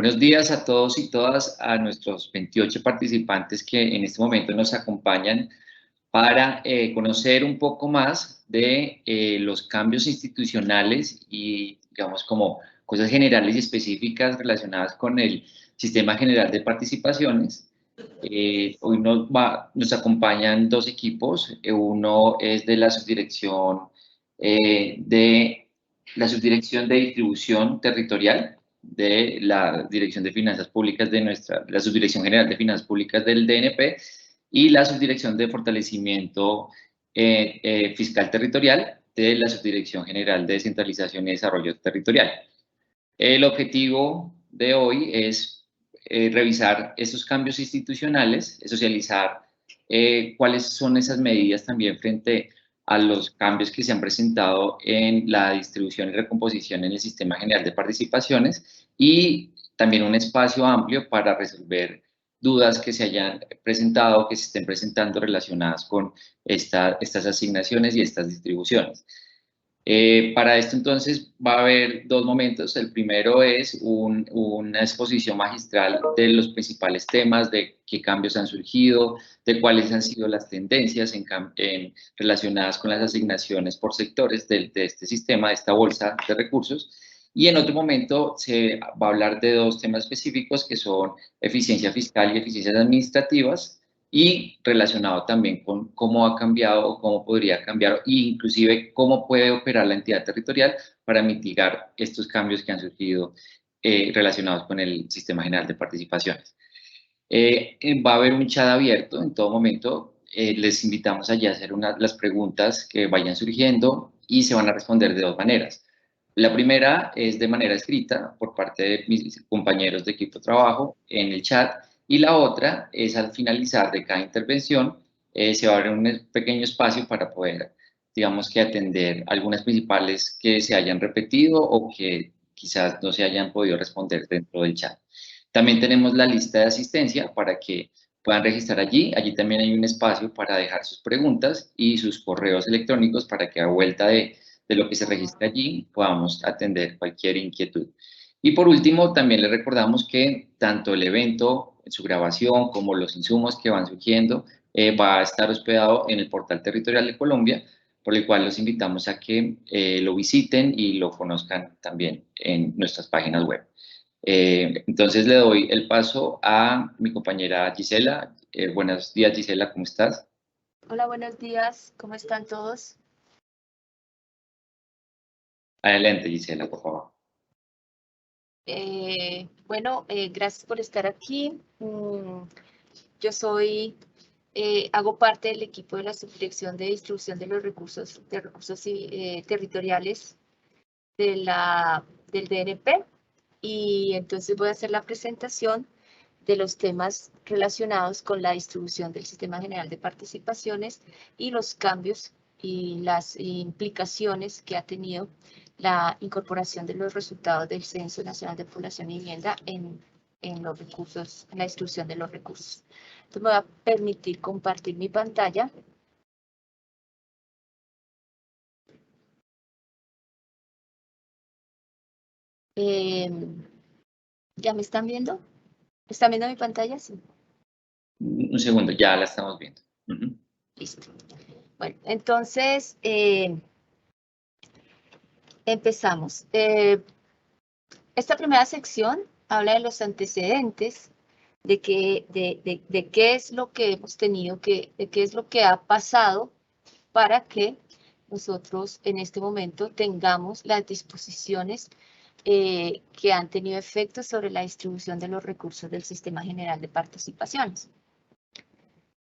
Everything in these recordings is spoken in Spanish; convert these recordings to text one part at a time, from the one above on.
Buenos días a todos y todas, a nuestros 28 participantes que en este momento nos acompañan para conocer un poco más de los cambios institucionales y, digamos, como cosas generales y específicas relacionadas con el Sistema General de Participaciones. Hoy nos acompañan dos equipos. Uno es de la subdirección de distribución territorial de la Dirección de Finanzas Públicas la Subdirección General de Finanzas Públicas del DNP y la Subdirección de Fortalecimiento Fiscal Territorial de la Subdirección General de Descentralización y Desarrollo Territorial. El objetivo de hoy es revisar esos cambios institucionales, socializar cuáles son esas medidas también frente a los cambios que se han presentado en la distribución y recomposición en el Sistema General de Participaciones y también un espacio amplio para resolver dudas que se hayan presentado, que se estén presentando relacionadas con estas asignaciones y estas distribuciones. Para esto entonces va a haber dos momentos. El primero es una exposición magistral de los principales temas, de qué cambios han surgido, de cuáles han sido las tendencias relacionadas con las asignaciones por sectores de este sistema, de esta bolsa de recursos. Y en otro momento se va a hablar de dos temas específicos que son eficiencia fiscal y eficiencias administrativas, y relacionado también con cómo ha cambiado o cómo podría cambiar e inclusive cómo puede operar la entidad territorial para mitigar estos cambios que han surgido relacionados con el Sistema General de Participaciones. Va a haber un chat abierto en todo momento. Les invitamos allí a hacer las preguntas que vayan surgiendo y se van a responder de dos maneras. La primera es de manera escrita por parte de mis compañeros de equipo de trabajo en el chat, y la otra es al finalizar de cada intervención. Se va a abrir un pequeño espacio para poder, digamos, que atender algunas principales que se hayan repetido o que quizás no se hayan podido responder dentro del chat. También tenemos la lista de asistencia para que puedan registrar allí. Allí también hay un espacio para dejar sus preguntas y sus correos electrónicos para que a vuelta de lo que se registre allí podamos atender cualquier inquietud. Y por último, también les recordamos que tanto el evento, su grabación, como los insumos que van surgiendo, va a estar hospedado en el portal territorial de Colombia, por el cual los invitamos a que lo visiten y lo conozcan también en nuestras páginas web. Entonces le doy el paso a mi compañera Gisela. Buenos días, Gisela, ¿cómo estás? Hola, buenos días, ¿cómo están todos? Adelante, Gisela, por favor. Bueno, gracias por estar aquí. Yo hago parte del equipo de la Subdirección de Distribución de los Recursos Territoriales del DNP, y entonces voy a hacer la presentación de los temas relacionados con la distribución del Sistema General de Participaciones y los cambios y las implicaciones que ha tenido la incorporación de los resultados del Censo Nacional de Población y Vivienda en los recursos, en la distribución de los recursos. Entonces me voy a permitir compartir mi pantalla. ¿Ya me están viendo? ¿Están viendo mi pantalla? Sí. Un segundo, ya la estamos viendo. Listo. Bueno, entonces empezamos. Esta primera sección habla de los antecedentes, de qué es lo que hemos tenido, de qué es lo que ha pasado para que nosotros en este momento tengamos las disposiciones que han tenido efectos sobre la distribución de los recursos del Sistema General de Participaciones.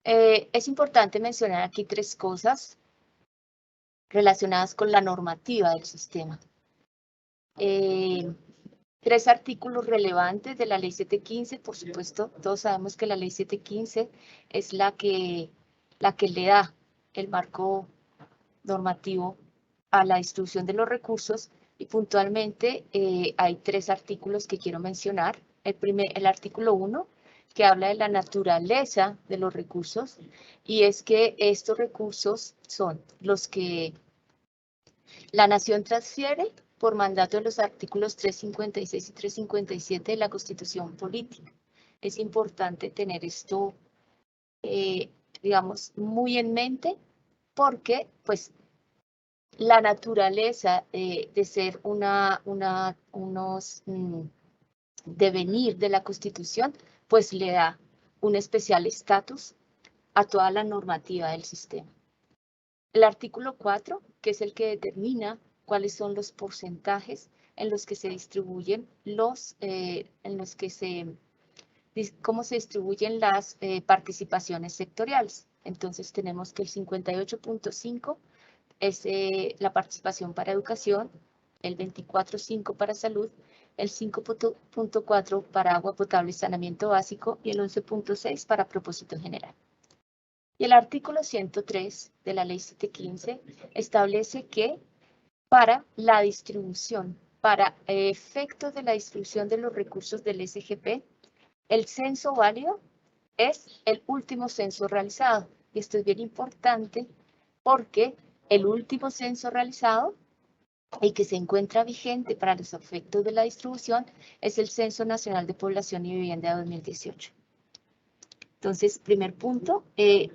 Es importante mencionar aquí tres cosas relacionadas con la normativa del sistema. Tres artículos relevantes de la Ley 715, por supuesto, todos sabemos que la Ley 715 es la que le da el marco normativo a la distribución de los recursos, y puntualmente hay tres artículos que quiero mencionar. El artículo 1, que habla de la naturaleza de los recursos, y es que estos recursos son los que la nación transfiere por mandato de los artículos 356 y 357 de la Constitución Política. Es importante tener esto, digamos, muy en mente porque, pues, la naturaleza de ser devenir de la Constitución, pues le da un especial estatus a toda la normativa del sistema. El artículo 4, que es el que determina cuáles son los porcentajes en los que se distribuyen cómo se distribuyen las participaciones sectoriales. Entonces tenemos que el 58.5 es la participación para educación, el 24.5 para salud, el 5.4 para agua potable y saneamiento básico y el 11.6 para propósito general. Y el artículo 103 de la ley 715 establece que para la distribución, para efectos de la distribución de los recursos del SGP, el censo válido es el último censo realizado. Y esto es bien importante porque el último censo realizado y que se encuentra vigente para los efectos de la distribución es el Censo Nacional de Población y Vivienda de 2018. Entonces, primer punto, el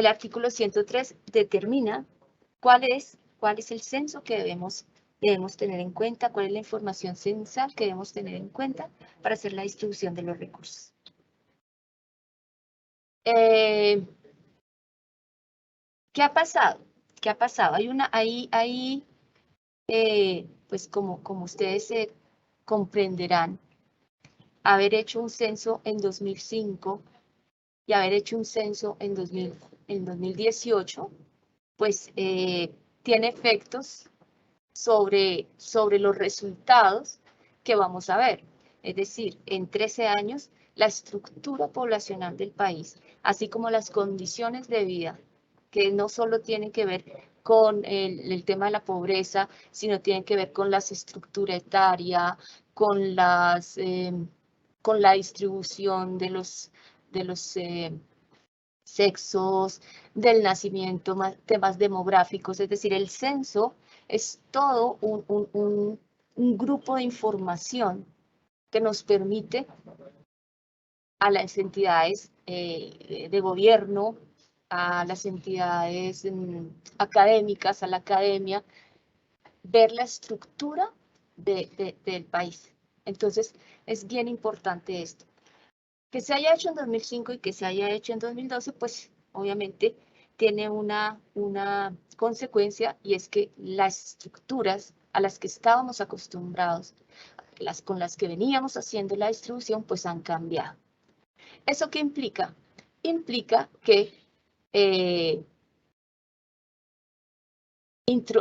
artículo 103 determina cuál es el censo que debemos tener en cuenta, cuál es la información censal que debemos tener en cuenta para hacer la distribución de los recursos. ¿Qué ha pasado? ¿Qué ha pasado? Pues como ustedes comprenderán, haber hecho un censo en 2005 y haber hecho un censo en 2018, pues tiene efectos sobre los resultados que vamos a ver. Es decir, en 13 años, la estructura poblacional del país, así como las condiciones de vida, que no solo tienen que ver con el tema de la pobreza, sino tienen que ver con la estructura etaria, con la distribución de los sexos, del nacimiento, temas demográficos, es decir, el censo es todo un grupo de información que nos permite a las entidades de gobierno, a las entidades académicas, a la academia, ver la estructura del país. Entonces, es bien importante esto. Que se haya hecho en 2005 y que se haya hecho en 2012, pues obviamente tiene una consecuencia, y es que las estructuras a las que estábamos acostumbrados, con las que veníamos haciendo la distribución, pues han cambiado. ¿Eso qué implica? Implica que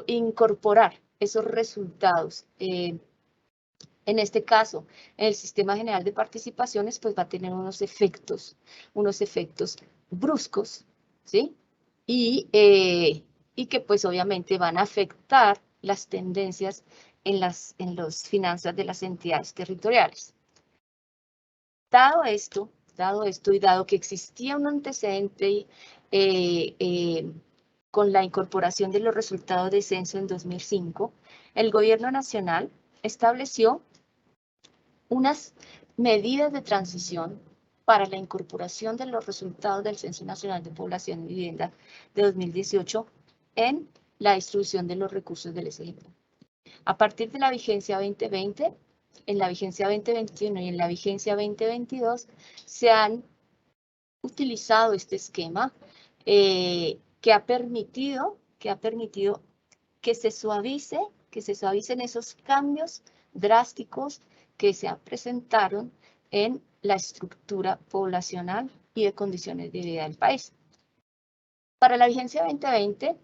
incorporar esos resultados, en este caso, el Sistema General de Participaciones, pues va a tener unos efectos bruscos, ¿sí? Y que pues obviamente van a afectar las tendencias en las finanzas de las entidades territoriales. Dado esto y dado que existía un antecedente con la incorporación de los resultados de censo en 2005, el Gobierno Nacional estableció unas medidas de transición para la incorporación de los resultados del Censo Nacional de Población y Vivienda de 2018 en la distribución de los recursos del SGP. A partir de la vigencia 2020, en la vigencia 2021 y en la vigencia 2022 se han utilizado este esquema que ha permitido que se suavicen esos cambios drásticos que se presentaron en la estructura poblacional y de condiciones de vida del país. Para la vigencia 2020,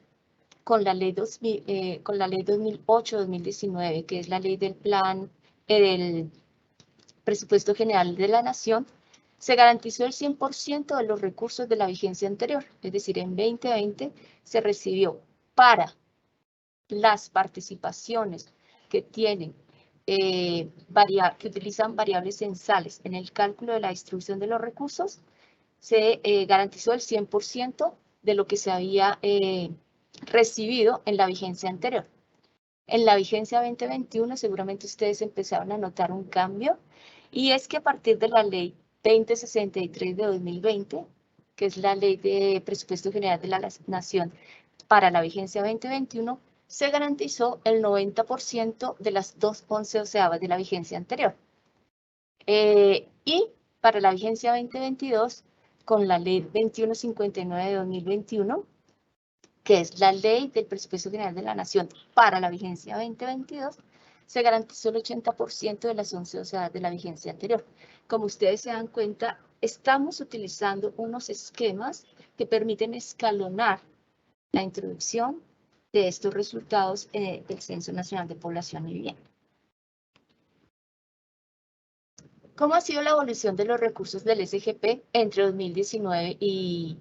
con la ley 2008-2019, que es la ley del plan del presupuesto general de la nación, se garantizó el 100% de los recursos de la vigencia anterior. Es decir, en 2020 se recibió para las participaciones que tienen que utilizan variables censales en el cálculo de la distribución de los recursos, se garantizó el 100% de lo que se había recibido en la vigencia anterior. En la vigencia 2021 seguramente ustedes empezaron a notar un cambio, y es que a partir de la ley 2063 de 2020, que es la ley de presupuesto general de la Nación para la vigencia 2021, se garantizó el 90% de las 2/11 de la vigencia anterior. Y para la vigencia 2022, con la ley 2159 de 2021, que es la ley del presupuesto general de la Nación para la vigencia 2022, se garantizó el 80% de las 11/11 de la vigencia anterior. Como ustedes se dan cuenta, estamos utilizando unos esquemas que permiten escalonar la introducción de estos resultados del Censo Nacional de Población y Vivienda. ¿Cómo ha sido la evolución de los recursos del SGP entre 2019 y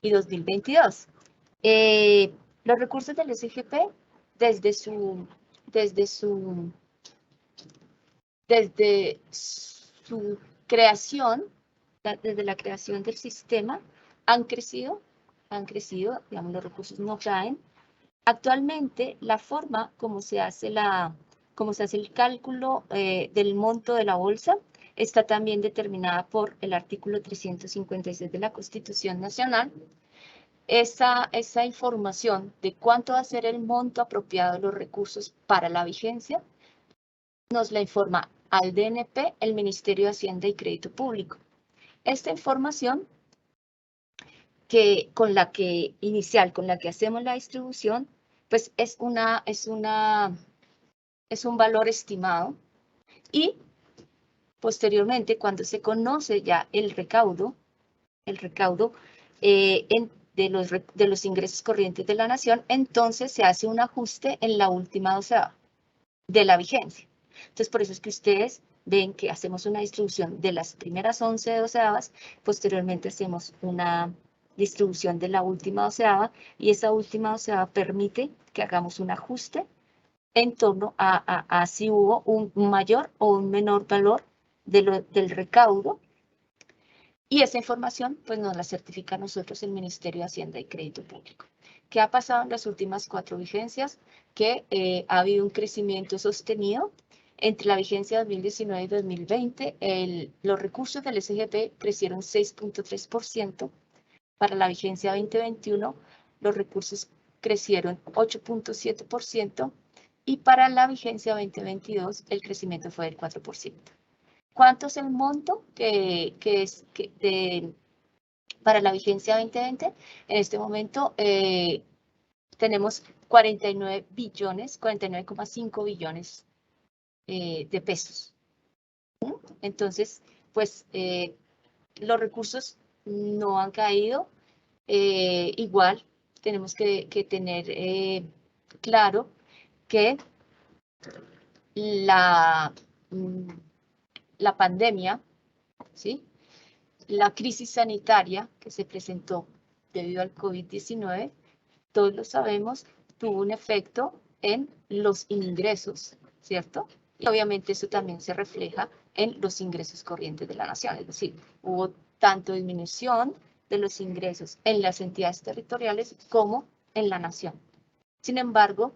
2022? Los recursos del SGP desde su creación, desde la creación del sistema, han crecido, digamos, los recursos no caen. Actualmente, la forma como se hace el cálculo del monto de la bolsa está también determinada por el artículo 356 de la Constitución Nacional. Esa información de cuánto va a ser el monto apropiado de los recursos para la vigencia nos la informa al DNP, el Ministerio de Hacienda y Crédito Público. Esta información con la que hacemos la distribución, pues es un valor estimado, y posteriormente, cuando se conoce ya el recaudo de los ingresos corrientes de la Nación, entonces se hace un ajuste en la última doceava de la vigencia. Entonces, por eso es que ustedes ven que hacemos una distribución de las primeras 11 doceavas, posteriormente hacemos una distribución de la última doceava, y esa última doceava permite que hagamos un ajuste en torno a si hubo un mayor o un menor valor del recaudo, y esa información pues nos la certifica a nosotros el Ministerio de Hacienda y Crédito Público. ¿Qué ha pasado en las últimas 4 vigencias? Que ha habido un crecimiento sostenido. Entre la vigencia 2019 y 2020, los recursos del SGP crecieron 6.3%. Para la vigencia 2021, los recursos crecieron 8.7%, y para la vigencia 2022, el crecimiento fue del 4%. ¿Cuánto es el monto para la vigencia 2020? En este momento tenemos 49,5 billones de pesos. Entonces, pues los recursos no han caído. Igual tenemos que tener claro que la pandemia, ¿sí?, la crisis sanitaria que se presentó debido al COVID-19, todos lo sabemos, tuvo un efecto en los ingresos, ¿cierto? Y obviamente eso también se refleja en los ingresos corrientes de la Nación, es decir, hubo tanto disminución de los ingresos en las entidades territoriales como en la Nación. Sin embargo,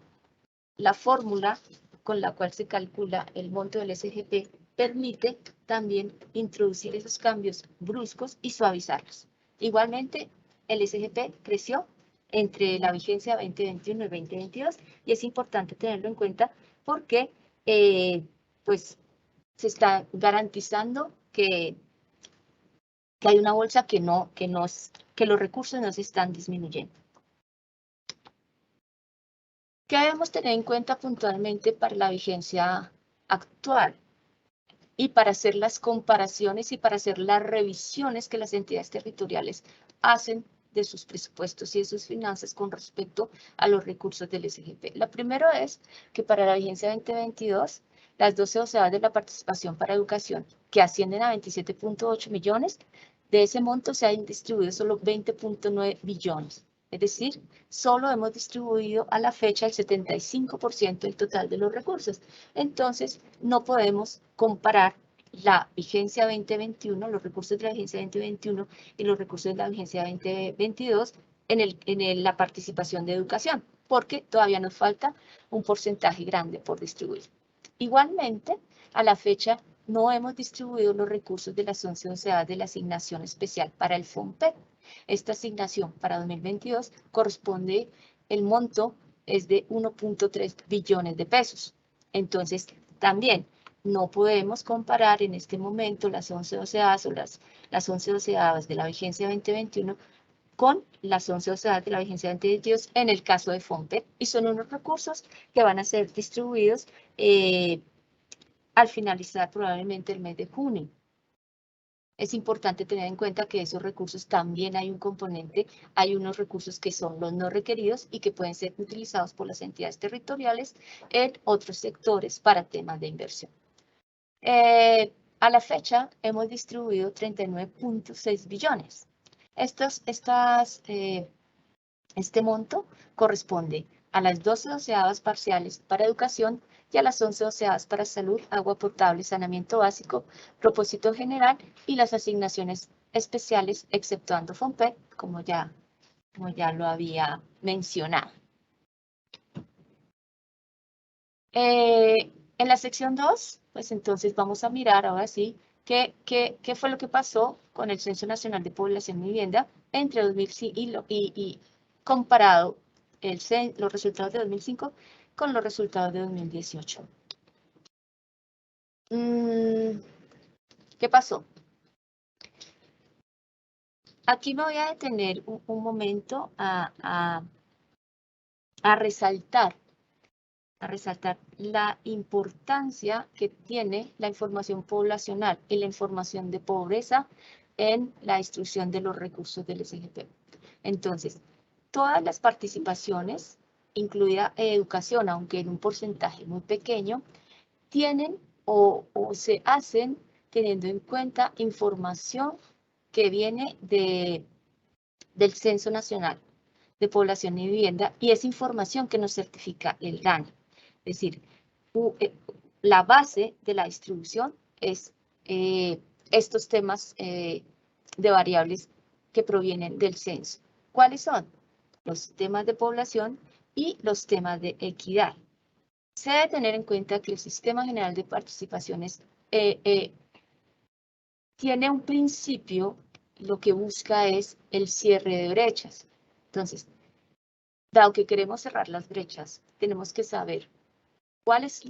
la fórmula con la cual se calcula el monto del SGP permite también introducir esos cambios bruscos y suavizarlos. Igualmente, el SGP creció entre la vigencia 2021 y 2022, y es importante tenerlo en cuenta porque pues se está garantizando que hay una bolsa que los recursos no se están disminuyendo. ¿Qué debemos tener en cuenta puntualmente para la vigencia actual? Y para hacer las comparaciones y para hacer las revisiones que las entidades territoriales hacen de sus presupuestos y de sus finanzas con respecto a los recursos del SGP. La primera es que para la vigencia 2022, las 12/12 de la participación para educación, que ascienden a 27.8 millones, de ese monto se han distribuido solo 20.9 billones. Es decir, solo hemos distribuido a la fecha el 75% del total de los recursos. Entonces, no podemos comparar la vigencia 2021, los recursos de la vigencia 2021 y los recursos de la vigencia 2022 en la participación de educación, porque todavía nos falta un porcentaje grande por distribuir. Igualmente, a la fecha no hemos distribuido los recursos de las 11 onceadas de la asignación especial para el FOMPET. Esta asignación para 2022 corresponde, el monto es de 1.3 billones de pesos. Entonces, también no podemos comparar en este momento las 11 onceadas o las 11 onceadas de la vigencia 2021 con las 11 onceadas de la vigencia 2022 en el caso de FOMPET, y son unos recursos que van a ser distribuidos al finalizar probablemente el mes de junio. Es importante tener en cuenta que esos recursos también hay un componente, hay unos recursos que son los no requeridos y que pueden ser utilizados por las entidades territoriales en otros sectores para temas de inversión. A la fecha hemos distribuido 39.6 billones. Este monto corresponde a las 12 onceadas parciales para educación y a las 11 onceadas para salud, agua potable, saneamiento básico, propósito general y las asignaciones especiales, exceptuando FOMPET, como ya lo había mencionado. En la sección 2, pues entonces vamos a mirar ahora sí qué fue lo que pasó con el Censo Nacional de Población y Vivienda entre 2005 y comparado los resultados de 2005 con los resultados de 2018. ¿Qué pasó? Aquí me voy a detener un momento a resaltar la importancia que tiene la información poblacional y la información de pobreza en la distribución de los recursos del SGP. Entonces, todas las participaciones, incluida educación, aunque en un porcentaje muy pequeño, tienen o se hacen teniendo en cuenta información que viene del Censo Nacional de Población y Vivienda, y es información que nos certifica el DANE. Es decir, la base de la distribución es estos temas de variables que provienen del censo. ¿Cuáles son? Los temas de población y los temas de equidad. Se debe tener en cuenta que el Sistema General de Participaciones tiene un principio, lo que busca es el cierre de brechas. Entonces, dado que queremos cerrar las brechas, tenemos que saber cuáles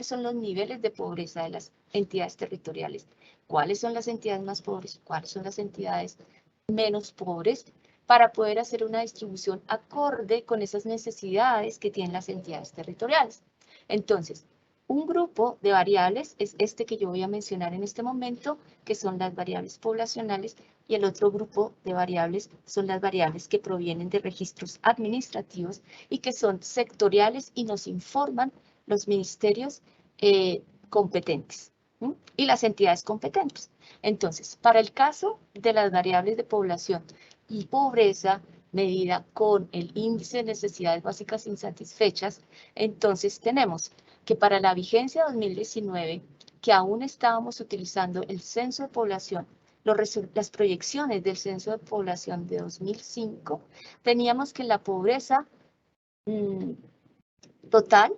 son los niveles de pobreza de las entidades territoriales, cuáles son las entidades más pobres, cuáles son las entidades menos pobres, para poder hacer una distribución acorde con esas necesidades que tienen las entidades territoriales. Entonces, un grupo de variables es este que yo voy a mencionar en este momento, que son las variables poblacionales, y el otro grupo de variables son las variables que provienen de registros administrativos y que son sectoriales y nos informan los ministerios competentes y las entidades competentes. Entonces, para el caso de las variables de población y pobreza medida con el índice de necesidades básicas insatisfechas, entonces tenemos que para la vigencia 2019, que aún estábamos utilizando el censo de población, las proyecciones del censo de población de 2005, teníamos que la pobreza total,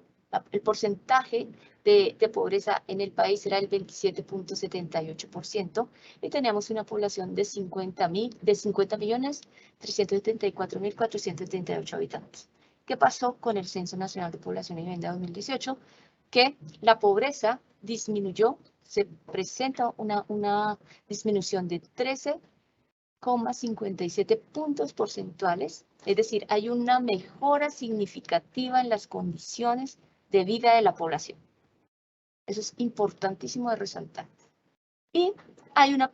el porcentaje de pobreza en el país era el 27.78% y teníamos una población de 50.374.478 habitantes. ¿Qué pasó con el Censo Nacional de Población y Vivienda 2018? Que la pobreza disminuyó, se presenta una disminución de 13,57 puntos porcentuales, es decir, hay una mejora significativa en las condiciones de vida de la población. Eso es importantísimo de resaltar. Y hay una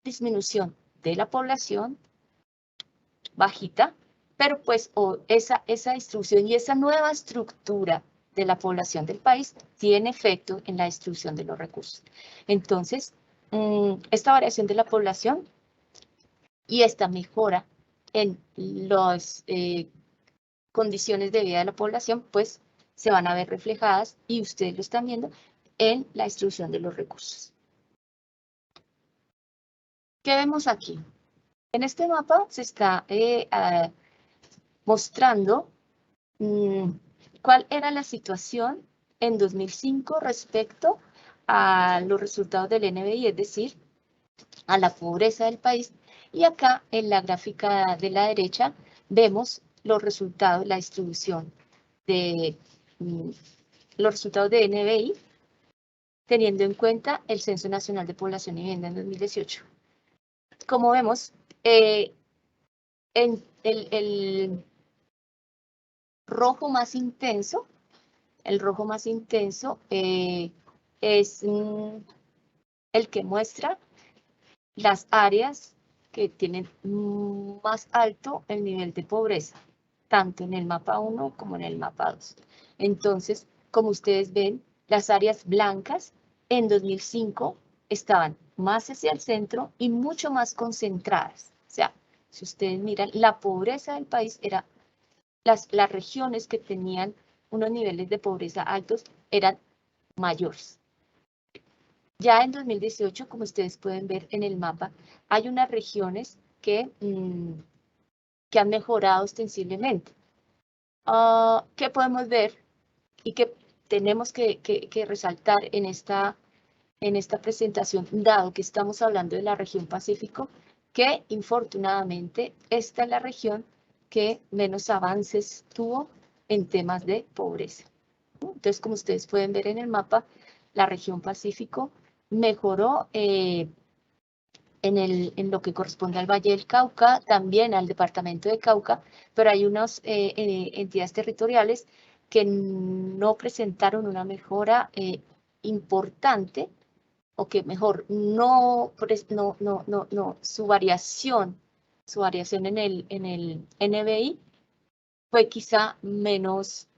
disminución de la población bajita, pero pues esa distribución y esa nueva estructura de la población del país tiene efecto en la distribución de los recursos. Entonces, esta variación de la población y esta mejora en las condiciones de vida de la población, pues se van a ver reflejadas, y ustedes lo están viendo, en la distribución de los recursos. ¿Qué vemos aquí? En este mapa se está mostrando ¿Cuál era la situación en 2005 respecto a los resultados del NBI, es decir, a la pobreza del país? Y acá en la gráfica de la derecha vemos los resultados, la distribución de los resultados de NBI, teniendo en cuenta el Censo Nacional de Población y Vivienda en 2018. Como vemos, en el rojo más intenso, es el que muestra las áreas que tienen más alto el nivel de pobreza, tanto en el mapa 1 como en el mapa 2. Entonces, como ustedes ven, las áreas blancas en 2005 estaban más hacia el centro y mucho más concentradas. O sea, si ustedes miran, la pobreza del país era, las regiones que tenían unos niveles de pobreza altos eran mayores. Ya en 2018, como ustedes pueden ver en el mapa, hay unas regiones que han mejorado ostensiblemente. ¿Qué podemos ver y que tenemos que resaltar en esta presentación, dado que estamos hablando de la región Pacífico, que infortunadamente esta es la región que menos avances tuvo en temas de pobreza? Entonces, como ustedes pueden ver en el mapa, la región Pacífico mejoró en lo que corresponde al Valle del Cauca, también al departamento de Cauca, pero hay unas entidades territoriales que no presentaron una mejora importante, o que mejor, su variación en el NBI fue quizá menos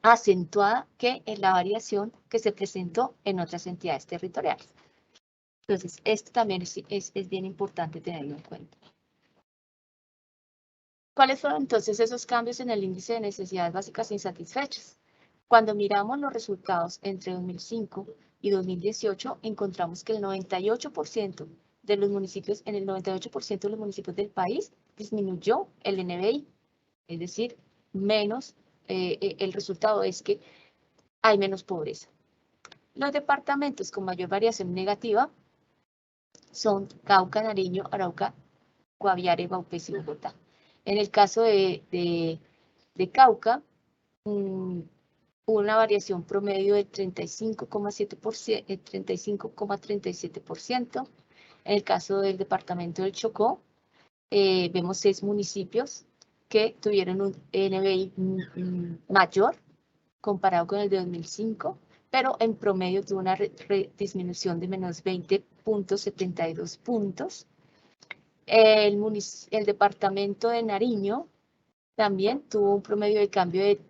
acentuada que en la variación que se presentó en otras entidades territoriales. Entonces, esto también es bien importante tenerlo en cuenta. ¿Cuáles fueron entonces esos cambios en el índice de necesidades básicas insatisfechas? Cuando miramos los resultados entre 2005 y 2018, encontramos que el 98% de los municipios, en el 98% de los municipios del país, disminuyó el NBI, es decir, menos, el resultado es que hay menos pobreza. Los departamentos con mayor variación negativa son Cauca, Nariño, Arauca, Guaviare, Vaupés y Bogotá. En el caso de Cauca, hubo una variación promedio del 35,7%, 35,37%. En el caso del departamento del Chocó, vemos 6 municipios que tuvieron un NBI mayor comparado con el de 2005, pero en promedio tuvo una disminución de menos 20,72 puntos. El departamento de Nariño también tuvo un promedio de cambio de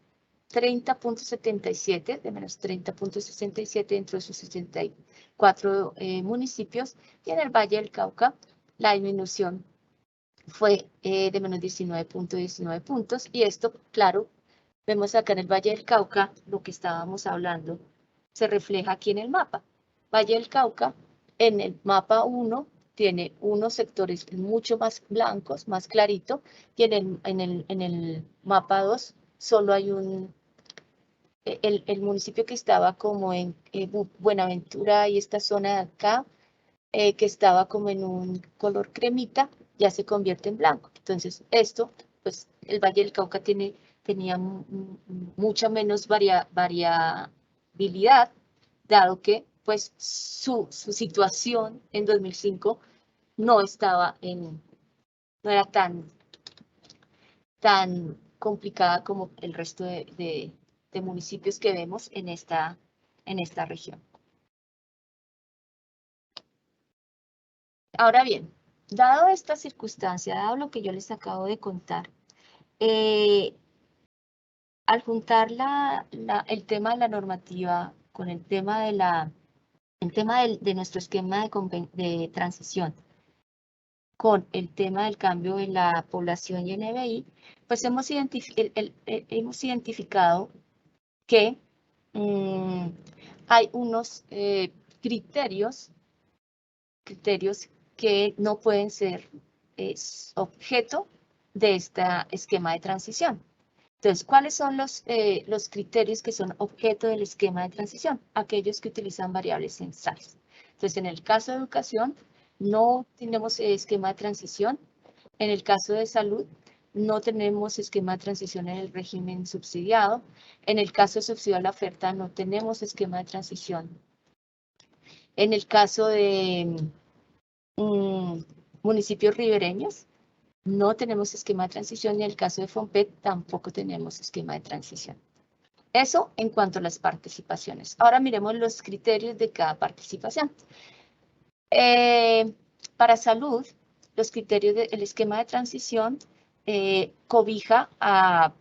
30,77, de menos 30,67 dentro de sus 64 municipios, y en el Valle del Cauca la disminución fue de menos 19,19 puntos, y esto, claro, vemos acá en el Valle del Cauca, lo que estábamos hablando, se refleja aquí en el mapa. Valle del Cauca, en el mapa 1, tiene unos sectores mucho más blancos, más clarito, y en el mapa 2 solo hay el municipio que estaba como en Buenaventura y esta zona de acá, que estaba como en un color cremita, ya se convierte en blanco. Entonces, esto, pues el Valle del Cauca tenía mucha menos variabilidad, dado que pues su situación en 2005 no era tan complicada como el resto de municipios que vemos en esta región. Ahora bien, dado esta circunstancia, dado lo que yo les acabo de contar, al juntar el tema de la normativa con el tema de nuestro esquema de transición, con el tema del cambio de la población y NBI, pues hemos identificado que hay unos criterios que no pueden ser objeto de este esquema de transición. Entonces, ¿cuáles son los criterios que son objeto del esquema de transición? Aquellos que utilizan variables censales. Entonces, en el caso de educación, no tenemos esquema de transición. En el caso de salud, no tenemos esquema de transición en el régimen subsidiado. En el caso de subsidio a la oferta, no tenemos esquema de transición. En el caso de municipios ribereños, no tenemos esquema de transición y en el caso de FOMPET tampoco tenemos esquema de transición. Eso en cuanto a las participaciones. Ahora miremos los criterios de cada participación. Para salud, los criterios del esquema de transición cobija a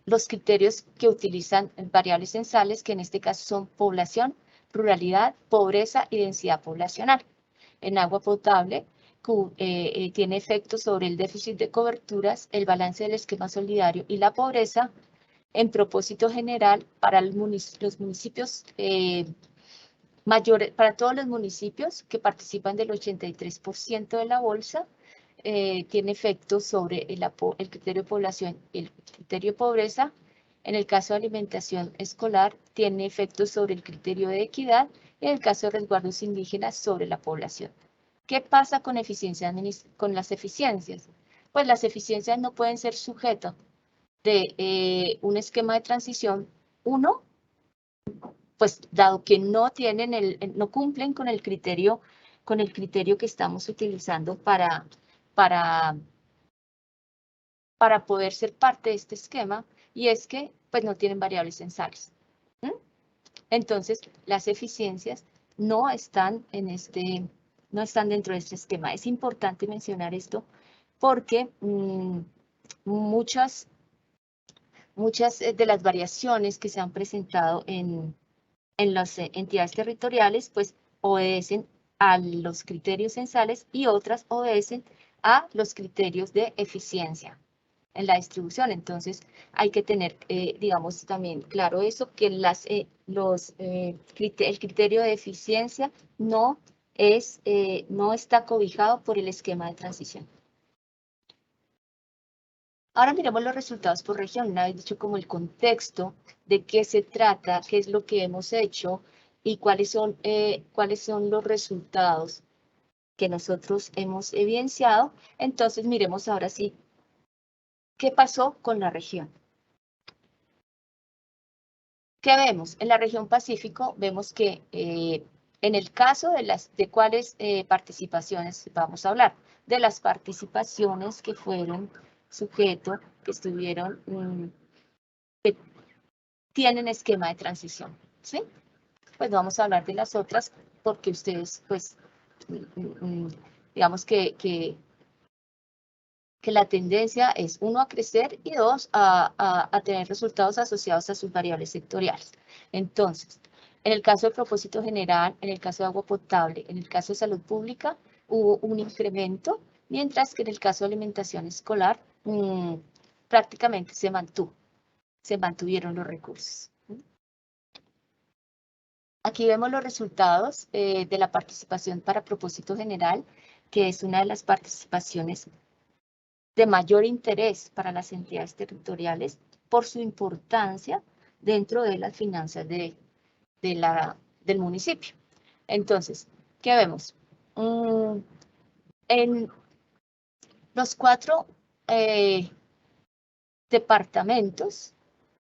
los criterios que utilizan variables censales, que en este caso son población, ruralidad, pobreza y densidad poblacional. En agua potable, tiene efectos sobre el déficit de coberturas, el balance del esquema solidario y la pobreza. En propósito general, para los municipios mayores, para todos los municipios que participan del 83% de la bolsa, tiene efectos sobre el criterio de población y el criterio de pobreza. En el caso de alimentación escolar, tiene efectos sobre el criterio de equidad y en el caso de resguardos indígenas sobre la población. ¿Qué pasa con las eficiencias? Pues las eficiencias no pueden ser sujeto de un esquema de transición 1, pues dado que no tienen no cumplen con el criterio que estamos utilizando para poder ser parte de este esquema, y es que pues no tienen variables censales. Entonces, las eficiencias no están dentro de este esquema. Es importante mencionar esto porque muchas de las variaciones que se han presentado en las entidades territoriales, pues obedecen a los criterios censales y otras obedecen a los criterios de eficiencia en la distribución. Entonces, hay que tener, digamos, también claro eso, que el criterio de eficiencia no está cobijado por el esquema de transición. Ahora miremos los resultados por región. Una vez dicho como el contexto de qué se trata, qué es lo que hemos hecho y cuáles son los resultados que nosotros hemos evidenciado. Entonces miremos ahora sí qué pasó con la región. ¿Qué vemos? En la región Pacífico vemos que en el caso de cuáles participaciones vamos a hablar, de las participaciones que fueron sujeto, que estuvieron, que tienen esquema de transición, ¿sí? Pues vamos a hablar de las otras porque ustedes, pues, digamos que la tendencia es, 1, a crecer y 2, a tener resultados asociados a sus variables sectoriales. Entonces, en el caso de propósito general, en el caso de agua potable, en el caso de salud pública, hubo un incremento, mientras que en el caso de alimentación escolar, prácticamente se mantuvieron los recursos. Aquí vemos los resultados de la participación para propósito general, que es una de las participaciones de mayor interés para las entidades territoriales por su importancia dentro de las finanzas del municipio. Entonces, ¿qué vemos? En los 4 departamentos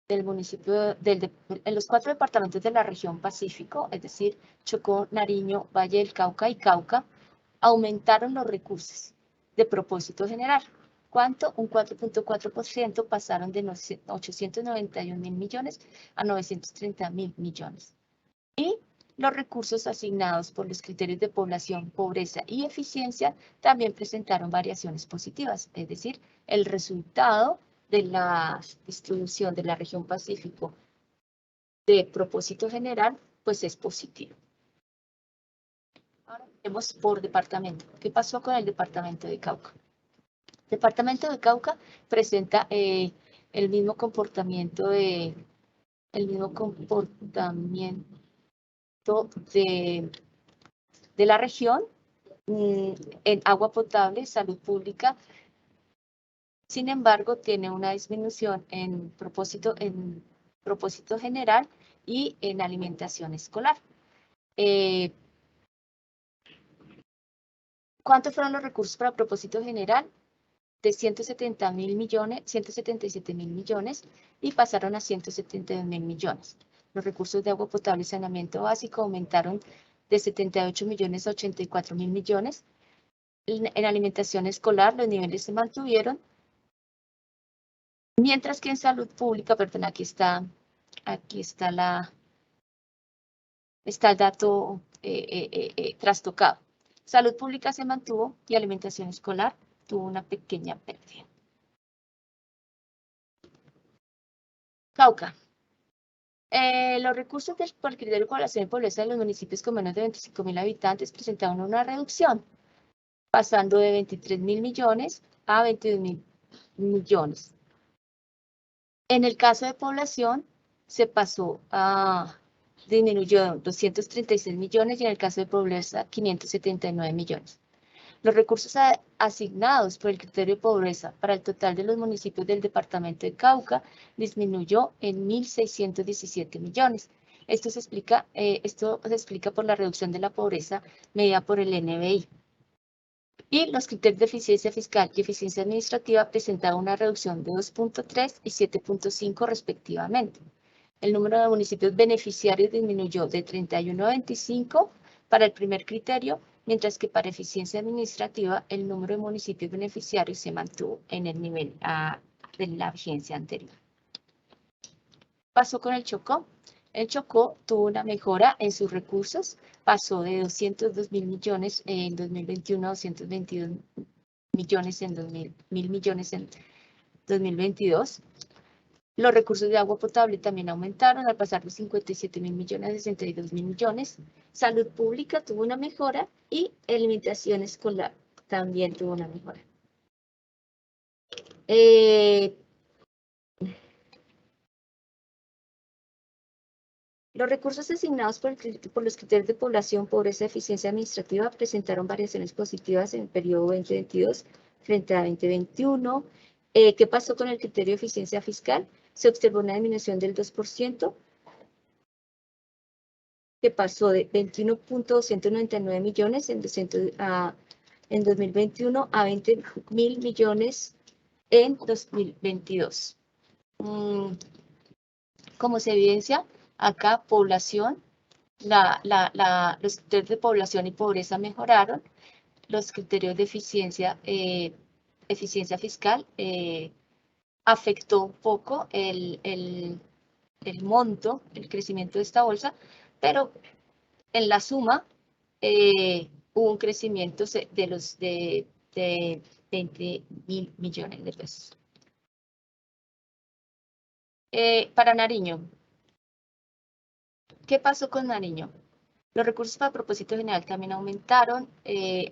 del municipio, en los 4 departamentos de la región Pacífico, es decir, Chocó, Nariño, Valle del Cauca y Cauca, aumentaron los recursos de propósito general. ¿Cuánto? Un 4.4%, pasaron de 891.000 millones a 930.000 millones. Y los recursos asignados por los criterios de población, pobreza y eficiencia también presentaron variaciones positivas, es decir, el resultado de la distribución de la región Pacífico de propósito general, pues es positivo. Ahora vemos por departamento. ¿Qué pasó con el departamento de Cauca? El departamento de Cauca presenta el mismo comportamiento de la región en agua potable, salud pública, Sin embargo, tiene una disminución en propósito general y en alimentación escolar. ¿Cuántos fueron los recursos para propósito general? De 170.000 millones, 177.000 millones y pasaron a 172.000 millones. Los recursos de agua potable y saneamiento básico aumentaron de 78 millones a 84.000 millones. En alimentación escolar los niveles se mantuvieron, mientras que en salud pública, perdón, aquí está el dato trastocado. Salud pública se mantuvo y alimentación escolar tuvo una pequeña pérdida. Cauca. Los recursos por criterio de población y pobreza de los municipios con menos de 25.000 habitantes presentaron una reducción, pasando de 23.000 millones a 22.000 millones. En el caso de población, se pasó disminuyó 236 millones y en el caso de pobreza, 579 millones. Los recursos asignados por el criterio de pobreza para el total de los municipios del departamento de Cauca disminuyó en 1.617 millones. Esto se explica por la reducción de la pobreza medida por el NBI. Y los criterios de eficiencia fiscal y eficiencia administrativa presentaban una reducción de 2.3 y 7.5 respectivamente. El número de municipios beneficiarios disminuyó de 31 a 25 para el primer criterio, mientras que para eficiencia administrativa el número de municipios beneficiarios se mantuvo en el nivel de la vigencia anterior. Pasó con el Chocó. El Chocó tuvo una mejora en sus recursos, pasó de 202.000 millones en 2021 a 222 millones en 1.000 millones en 2022. Los recursos de agua potable también aumentaron al pasar de 57.000 millones a 62.000 millones. Salud pública tuvo una mejora y alimentación escolar también tuvo una mejora. Los recursos asignados por los criterios de población, pobreza y eficiencia administrativa presentaron variaciones positivas en el periodo 2022 frente a 2021. ¿Qué pasó con el criterio de eficiencia fiscal? Se observó una disminución del 2%, que pasó de 21.299 millones en 2021 a 20.000 millones en 2022. Como se evidencia, acá población, los criterios de población y pobreza mejoraron, los criterios de eficiencia fiscal afectó un poco el monto, el crecimiento de esta bolsa, pero en la suma hubo un crecimiento de 20.000 millones de pesos. Para Nariño. ¿Qué pasó con Nariño? Los recursos para propósito general también aumentaron,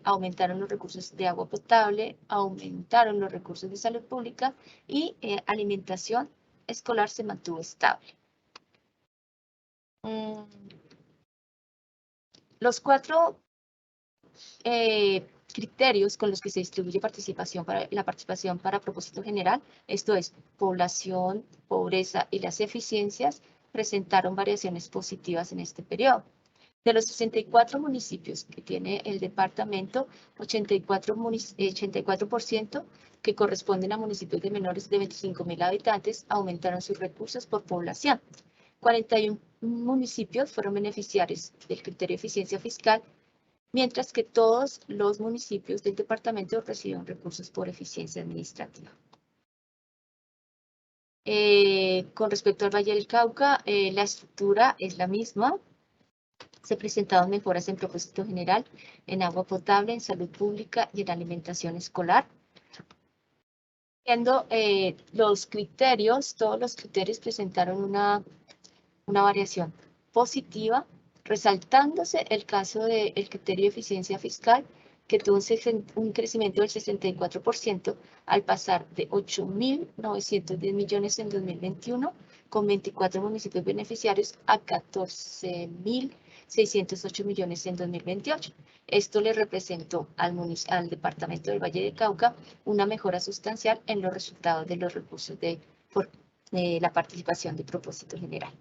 aumentaron los recursos de agua potable, aumentaron los recursos de salud pública y alimentación escolar se mantuvo estable. Los 4 criterios con los que se distribuye la participación para propósito general, esto es población, pobreza y las eficiencias, presentaron variaciones positivas en este periodo. De los 64 municipios que tiene el departamento, 84% que corresponden a municipios de menores de 25.000 habitantes aumentaron sus recursos por población. 41 municipios fueron beneficiarios del criterio de eficiencia fiscal, mientras que todos los municipios del departamento recibieron recursos por eficiencia administrativa. Con respecto al Valle del Cauca, la estructura es la misma. Se presentaron mejoras en propósito general, en agua potable, en salud pública y en alimentación escolar. Viendo los criterios, todos los criterios presentaron una variación positiva, resaltándose el caso del criterio de eficiencia fiscal, que tuvo un crecimiento del 64% al pasar de 8.910 millones en 2021, con 24 municipios beneficiarios, a 14.000 608 millones en 2028. Esto le representó al Departamento del Valle del Cauca una mejora sustancial en los resultados de los recursos de la participación de propósito general.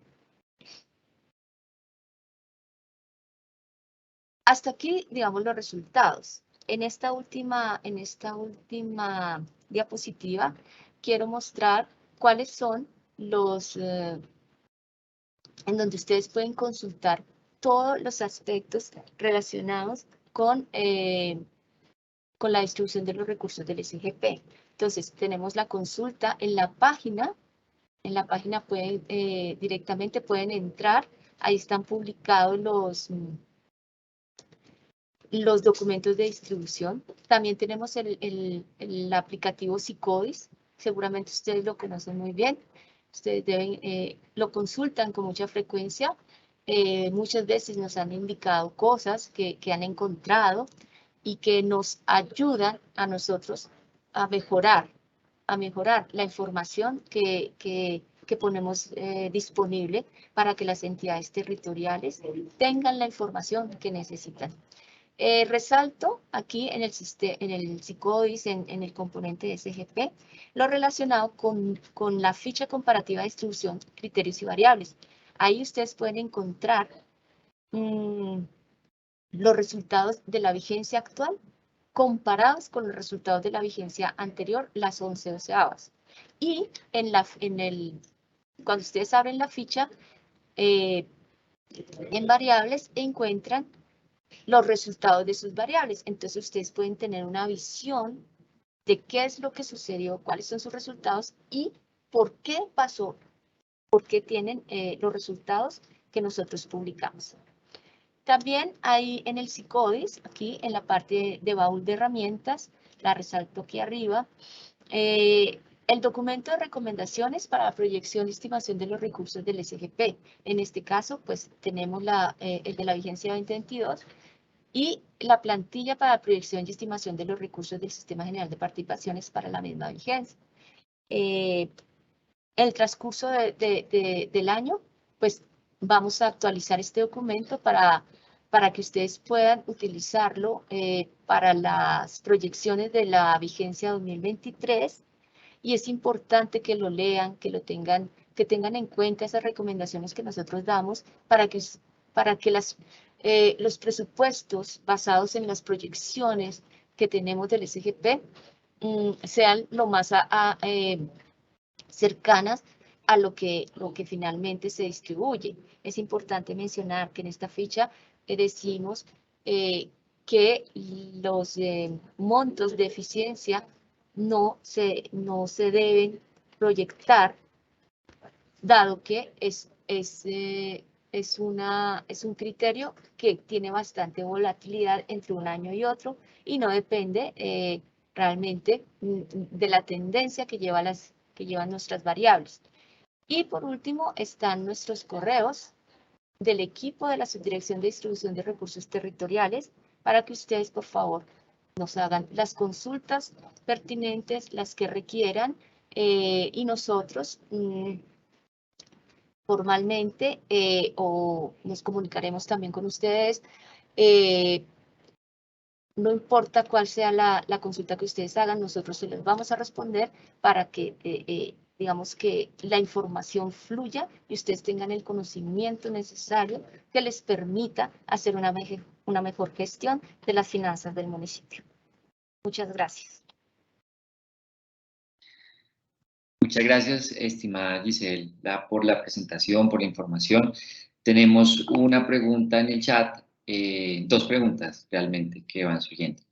Hasta aquí, digamos, los resultados. En esta última diapositiva quiero mostrar cuáles son los, en donde ustedes pueden consultar todos los aspectos relacionados con la distribución de los recursos del SGP. Entonces, tenemos la consulta en la página. En la página directamente pueden entrar. Ahí están publicados los documentos de distribución. También tenemos el aplicativo SICODIS. Seguramente ustedes lo conocen muy bien. Ustedes lo consultan con mucha frecuencia. Muchas veces nos han indicado cosas que han encontrado y que nos ayudan a nosotros a mejorar la información que ponemos disponible para que las entidades territoriales tengan la información que necesitan. Resalto aquí en el SICODIS, en el componente de SGP, lo relacionado con la ficha comparativa de distribución, criterios y variables. Ahí ustedes pueden encontrar los resultados de la vigencia actual comparados con los resultados de la vigencia anterior, las 11/12. Y cuando ustedes abren la ficha, en variables encuentran los resultados de sus variables. Entonces, ustedes pueden tener una visión de qué es lo que sucedió, cuáles son sus resultados y por qué pasó, por qué tienen los resultados que nosotros publicamos. También hay en el SICODIS, aquí en la parte de baúl de herramientas, la resalto aquí arriba, el documento de recomendaciones para la proyección y estimación de los recursos del SGP. En este caso, pues tenemos el de la vigencia 2022 y la plantilla para la proyección y estimación de los recursos del Sistema General de Participaciones para la misma vigencia. El transcurso del año, pues vamos a actualizar este documento para que ustedes puedan utilizarlo para las proyecciones de la vigencia 2023. Y es importante que lo lean, que tengan en cuenta esas recomendaciones que nosotros damos para que los presupuestos basados en las proyecciones que tenemos del SGP sean lo más cercanas a lo que finalmente se distribuye. Es importante mencionar que en esta ficha decimos que los montos de eficiencia no se deben proyectar, dado que es un criterio que tiene bastante volatilidad entre un año y otro y no depende realmente de la tendencia que llevan nuestras variables. Y por último están nuestros correos del equipo de la Subdirección de Distribución de Recursos Territoriales para que ustedes, por favor, nos hagan las consultas pertinentes, las que requieran, y nosotros formalmente o nos comunicaremos también con ustedes. No importa cuál sea la consulta que ustedes hagan, nosotros se les vamos a responder para que, digamos, que la información fluya y ustedes tengan el conocimiento necesario que les permita hacer una mejor gestión de las finanzas del municipio. Muchas gracias. Muchas gracias, estimada Gisela, por la presentación, por la información. Tenemos una pregunta en el chat, dos preguntas realmente que van surgiendo.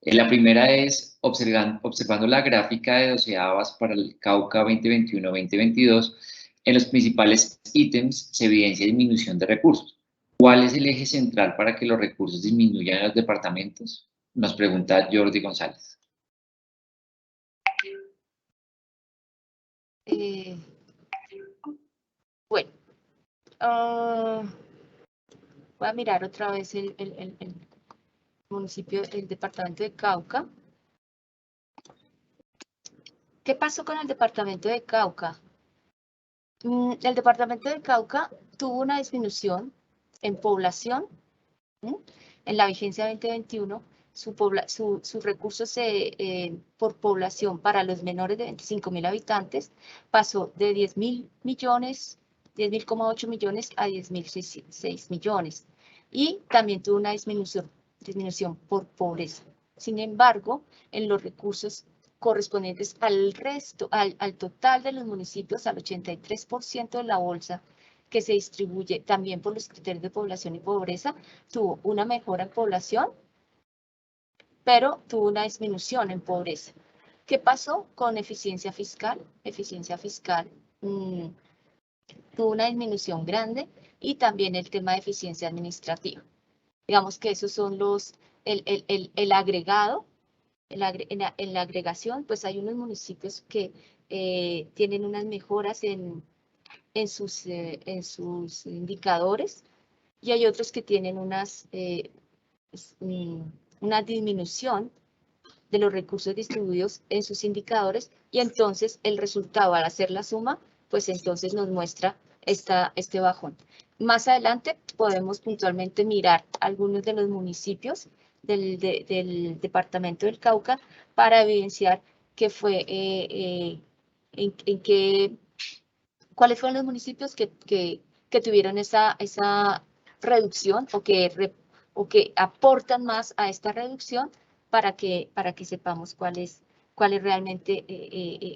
La primera es, observando la gráfica de doceavas para el Cauca 2021-2022, en los principales ítems se evidencia disminución de recursos. ¿Cuál es el eje central para que los recursos disminuyan en los departamentos? Nos pregunta Jordi González. Bueno, voy a mirar otra vez el municipio, el departamento de Cauca. ¿Qué pasó con el departamento de Cauca? El departamento de Cauca tuvo una disminución en población, en la vigencia 2021, sus recursos por población para los menores de 25.000 habitantes pasó de 10.000 millones, 10.008 millones a 10.006 millones. Y también tuvo una disminución por pobreza. Sin embargo, en los recursos correspondientes al resto, al total de los municipios, al 83% de la bolsa, que se distribuye también por los criterios de población y pobreza, tuvo una mejora en población, pero tuvo una disminución en pobreza. ¿Qué pasó con eficiencia fiscal? Eficiencia fiscal tuvo una disminución grande, y también el tema de eficiencia administrativa. Digamos que esos son el agregado. En la agregación, pues hay unos municipios que tienen unas mejoras en sus indicadores, y hay otros que tienen una disminución de los recursos distribuidos en sus indicadores, y entonces el resultado al hacer la suma, pues entonces nos muestra este bajón. Más adelante podemos puntualmente mirar algunos de los municipios del departamento del Cauca para evidenciar qué fue, cuáles fueron los municipios que tuvieron esa reducción, o que aportan más a esta reducción, para que sepamos cuál es realmente,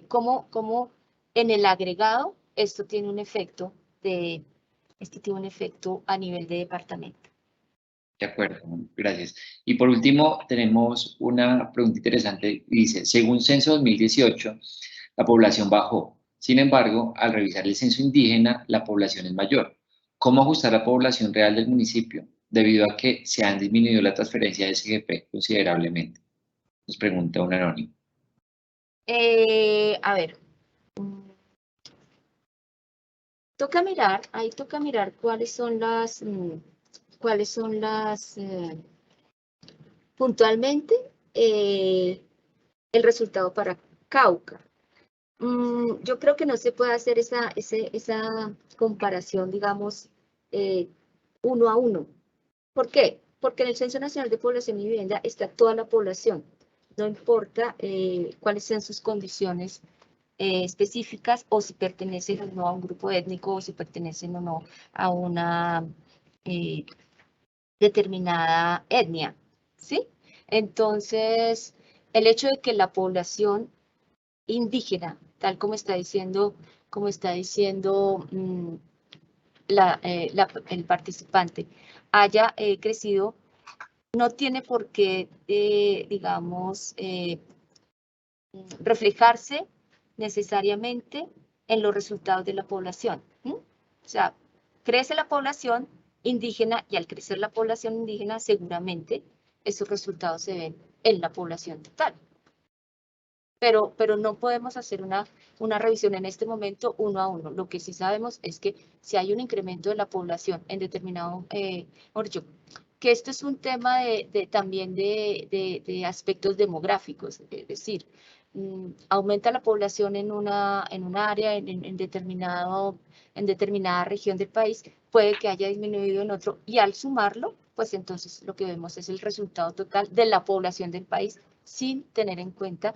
cómo en el agregado esto tiene un efecto a nivel de departamento. De acuerdo, gracias. Y por último, tenemos una pregunta interesante. Dice, según Censo 2018, la población bajó. Sin embargo, al revisar el censo indígena, la población es mayor. ¿Cómo ajustar la población real del municipio debido a que se han disminuido la transferencia de SGP considerablemente? Nos pregunta un anónimo. A ver, toca mirar cuáles son las puntualmente el resultado para Cauca. Yo creo que no se puede hacer esa comparación, digamos, uno a uno. ¿Por qué? Porque en el Censo Nacional de Población y Vivienda está toda la población. No importa cuáles sean sus condiciones específicas, o si pertenecen o no a un grupo étnico, o si pertenecen o no a una determinada etnia, ¿sí? Entonces, el hecho de que la población indígena, tal como está diciendo el participante, haya crecido, no tiene por qué, digamos, reflejarse necesariamente en los resultados de la población. O sea, crece la población indígena, y al crecer la población indígena, seguramente esos resultados se ven en la población total. Pero no podemos hacer una revisión en este momento uno a uno. Lo que sí sabemos es que si hay un incremento de la población en determinado, que esto es un tema también de aspectos demográficos, es decir, aumenta la población en una área, en determinada región del país, puede que haya disminuido en otro, y al sumarlo, pues entonces lo que vemos es el resultado total de la población del país, sin tener en cuenta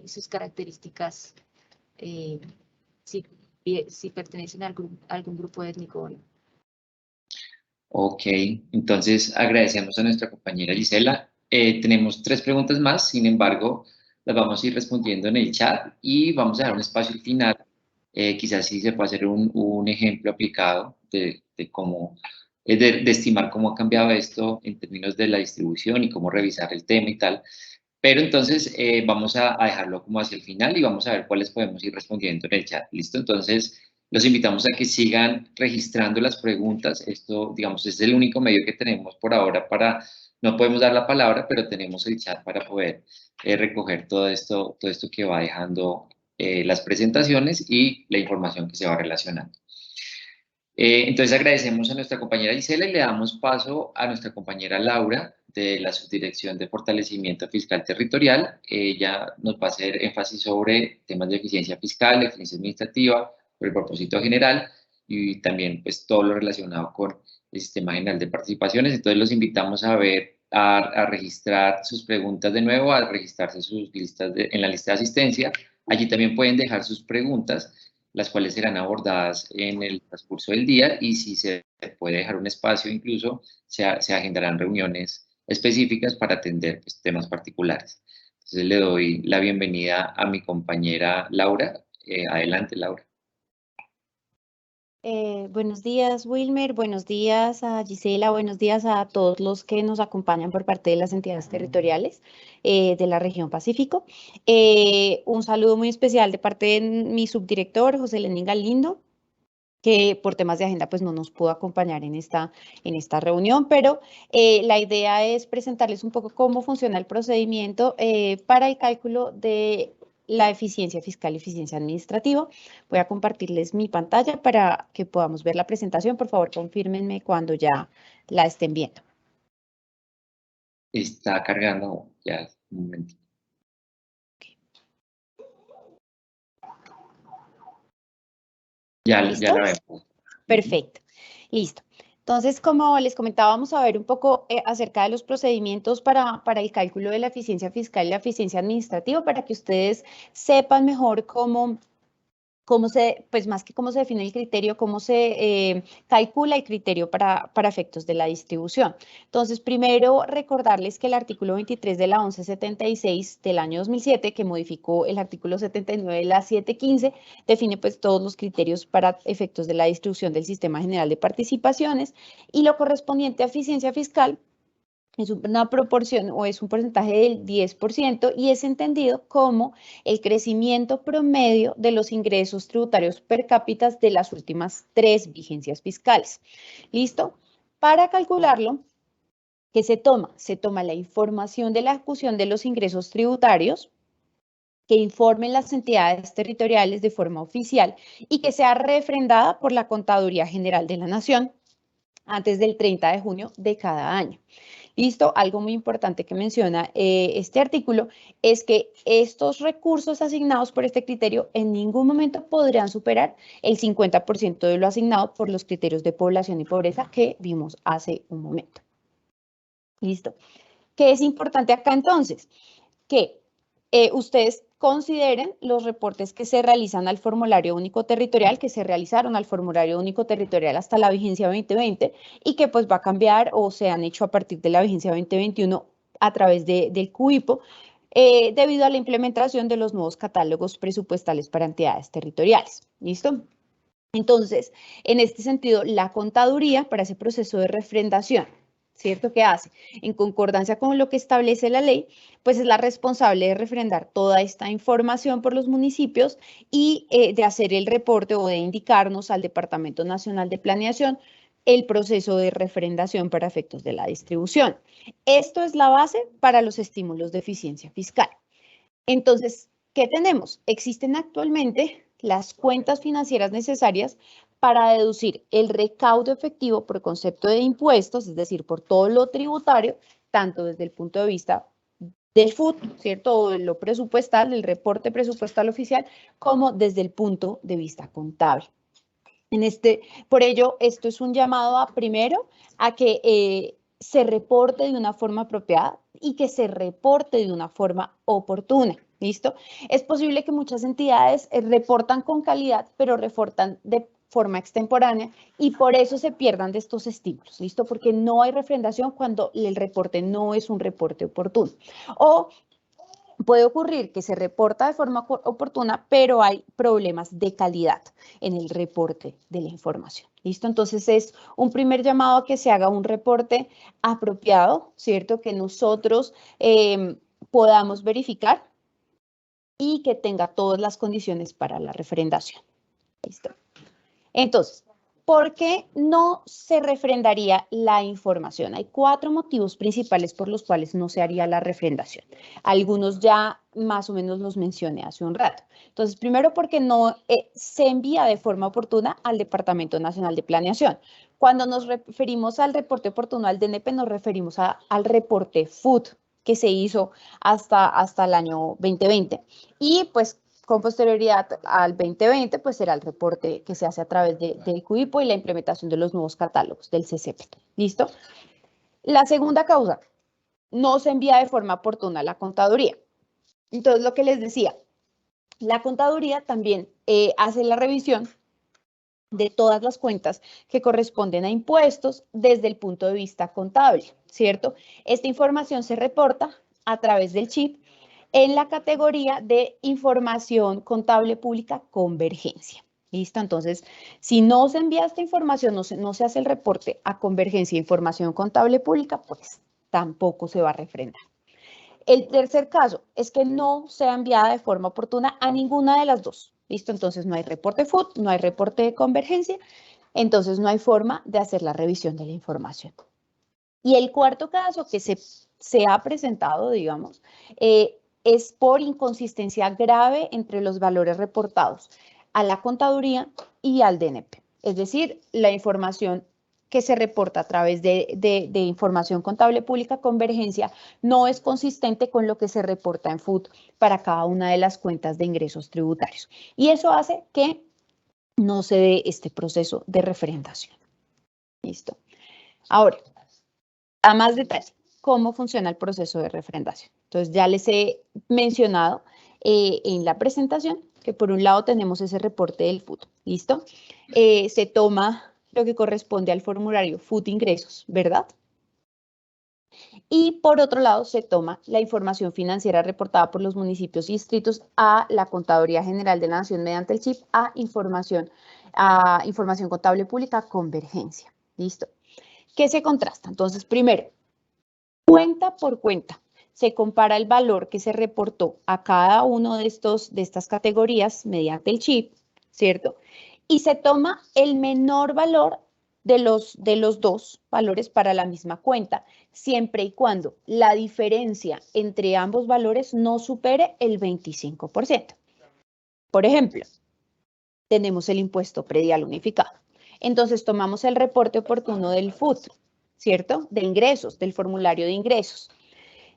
sus características, si pertenecen a algún grupo étnico o no. Ok, entonces agradecemos a nuestra compañera Gisela. Tenemos 3 preguntas más, sin embargo, las vamos a ir respondiendo en el chat, y vamos a dejar un espacio al final. Quizás sí se puede hacer un ejemplo aplicado de cómo, de estimar cómo ha cambiado esto en términos de la distribución y cómo revisar el tema y tal. Pero entonces vamos a dejarlo como hacia el final, y vamos a ver cuáles podemos ir respondiendo en el chat. ¿Listo? Entonces, los invitamos a que sigan registrando las preguntas. Esto, digamos, es el único medio que tenemos por ahora no podemos dar la palabra, pero tenemos el chat para poder recoger todo esto que va dejando las presentaciones y la información que se va relacionando. Entonces agradecemos a nuestra compañera Gisela, y le damos paso a nuestra compañera Laura, de la Subdirección de Fortalecimiento Fiscal Territorial. Ella nos va a hacer énfasis sobre temas de eficiencia fiscal, eficiencia administrativa, por el propósito general, y también pues todo lo relacionado con el Sistema General de Participaciones. Entonces los invitamos a registrar sus preguntas de nuevo, a registrarse en la lista de asistencia. Allí también pueden dejar sus preguntas, las cuales serán abordadas en el transcurso del día, y si se puede dejar un espacio, incluso se agendarán reuniones específicas para atender, pues, temas particulares. Entonces le doy la bienvenida a mi compañera Laura. Adelante, Laura. Buenos días, Wilmer. Buenos días a Gisela. Buenos días a todos los que nos acompañan por parte de las entidades territoriales de la región Pacífico. Un saludo muy especial de parte de mi subdirector, José Lenín Galindo, que por temas de agenda pues no nos pudo acompañar en esta reunión, pero la idea es presentarles un poco cómo funciona el procedimiento para el cálculo de la eficiencia fiscal y eficiencia administrativa. Voy a compartirles mi pantalla para que podamos ver la presentación. Por favor, confírmenme cuando ya la estén viendo. Está cargando ya un momento. Ya la vemos. Perfecto, listo. Entonces, como les comentaba, vamos a ver un poco acerca de los procedimientos para el cálculo de la eficiencia fiscal y la eficiencia administrativa, para que ustedes sepan mejor pues más que cómo se define el criterio, cómo se calcula el criterio para efectos de la distribución. Entonces, primero recordarles que el artículo 23 de la 1176 del año 2007, que modificó el artículo 79 de la 715, define pues todos los criterios para efectos de la distribución del Sistema General de Participaciones, y lo correspondiente a eficiencia fiscal es una proporción o es un porcentaje del 10% y es entendido como el crecimiento promedio de los ingresos tributarios per cápita de las últimas 3 vigencias fiscales. ¿Listo? Para calcularlo, ¿qué se toma? Se toma la información de la ejecución de los ingresos tributarios, que informen las entidades territoriales de forma oficial y que sea refrendada por la Contaduría General de la Nación antes del 30 de junio de cada año. ¿Listo? Algo muy importante que menciona este artículo es que estos recursos asignados por este criterio en ningún momento podrán superar el 50% de lo asignado por los criterios de población y pobreza que vimos hace un momento. ¿Listo? ¿Qué es importante acá entonces? Que ustedes consideren los reportes que se realizan al formulario único territorial, que se realizaron al formulario único territorial hasta la vigencia 2020 y que pues va a cambiar o se han hecho a partir de la vigencia 2021 a través del CUIPO, debido a la implementación de los nuevos catálogos presupuestales para entidades territoriales. ¿Listo? Entonces, en este sentido, la contaduría para ese proceso de refrendación, ¿cierto? ¿Qué hace? En concordancia con lo que establece la ley, pues es la responsable de refrendar toda esta información por los municipios y de hacer el reporte o de indicarnos al Departamento Nacional de Planeación el proceso de refrendación para efectos de la distribución. Esto es la base para los estímulos de eficiencia fiscal. Entonces, ¿qué tenemos? Existen actualmente las cuentas financieras necesarias para deducir el recaudo efectivo por concepto de impuestos, es decir, por todo lo tributario, tanto desde el punto de vista del FUT, ¿cierto? O de lo presupuestal, del reporte presupuestal oficial, como desde el punto de vista contable. Por ello, esto es un llamado primero a que se reporte de una forma apropiada y que se reporte de una forma oportuna. ¿Listo? Es posible que muchas entidades reportan con calidad, pero reportan de forma extemporánea y por eso se pierdan de estos estímulos. ¿Listo? Porque no hay refrendación cuando el reporte no es un reporte oportuno. O puede ocurrir que se reporta de forma oportuna, pero hay problemas de calidad en el reporte de la información. ¿Listo? Entonces es un primer llamado a que se haga un reporte apropiado, ¿cierto? Que nosotros podamos verificar y que tenga todas las condiciones para la refrendación. ¿Listo? Entonces, ¿por qué no se refrendaría la información? Hay 4 motivos principales por los cuales no se haría la refrendación. Algunos ya más o menos los mencioné hace un rato. Entonces, primero porque no se envía de forma oportuna al Departamento Nacional de Planeación. Cuando nos referimos al reporte oportuno al DNP, nos referimos al reporte FUT que se hizo hasta el año 2020. Y pues con posterioridad al 2020, pues será el reporte que se hace a través del CUIPO y la implementación de los nuevos catálogos del CCP. ¿Listo? La segunda causa, no se envía de forma oportuna a la contaduría. Entonces, lo que les decía, la contaduría también hace la revisión de todas las cuentas que corresponden a impuestos desde el punto de vista contable, ¿cierto? Esta información se reporta a través del chip en la categoría de información contable pública convergencia. ¿Listo? Entonces, si no se envía esta información, no se hace el reporte a convergencia de información contable pública, pues tampoco se va a refrendar. El tercer caso es que no sea enviada de forma oportuna a ninguna de las dos. ¿Listo? Entonces no hay reporte FUT, no hay reporte de convergencia, entonces no hay forma de hacer la revisión de la información. Y el cuarto caso que se ha presentado, digamos, es por inconsistencia grave entre los valores reportados a la contaduría y al DNP. Es decir, la información que se reporta a través de información contable pública convergencia no es consistente con lo que se reporta en FUT para cada una de las cuentas de ingresos tributarios. Y eso hace que no se dé este proceso de refrendación. ¿Listo? Ahora, a más detalle, ¿cómo funciona el proceso de refrendación? Entonces, ya les he mencionado en la presentación que por un lado tenemos ese reporte del FUT, ¿listo? Se toma lo que corresponde al formulario FUT ingresos, ¿verdad? Y por otro lado se toma la información financiera reportada por los municipios y distritos a la Contaduría General de la Nación mediante el chip a información contable pública convergencia, ¿listo? ¿Qué se contrasta? Entonces, primero, cuenta por cuenta, se compara el valor que se reportó a cada uno de estas categorías mediante el chip, ¿cierto? Y se toma el menor valor de los dos valores para la misma cuenta, siempre y cuando la diferencia entre ambos valores no supere el 25%. Por ejemplo, tenemos el impuesto predial unificado. Entonces, tomamos el reporte oportuno del FUT, ¿cierto? De ingresos, del formulario de ingresos.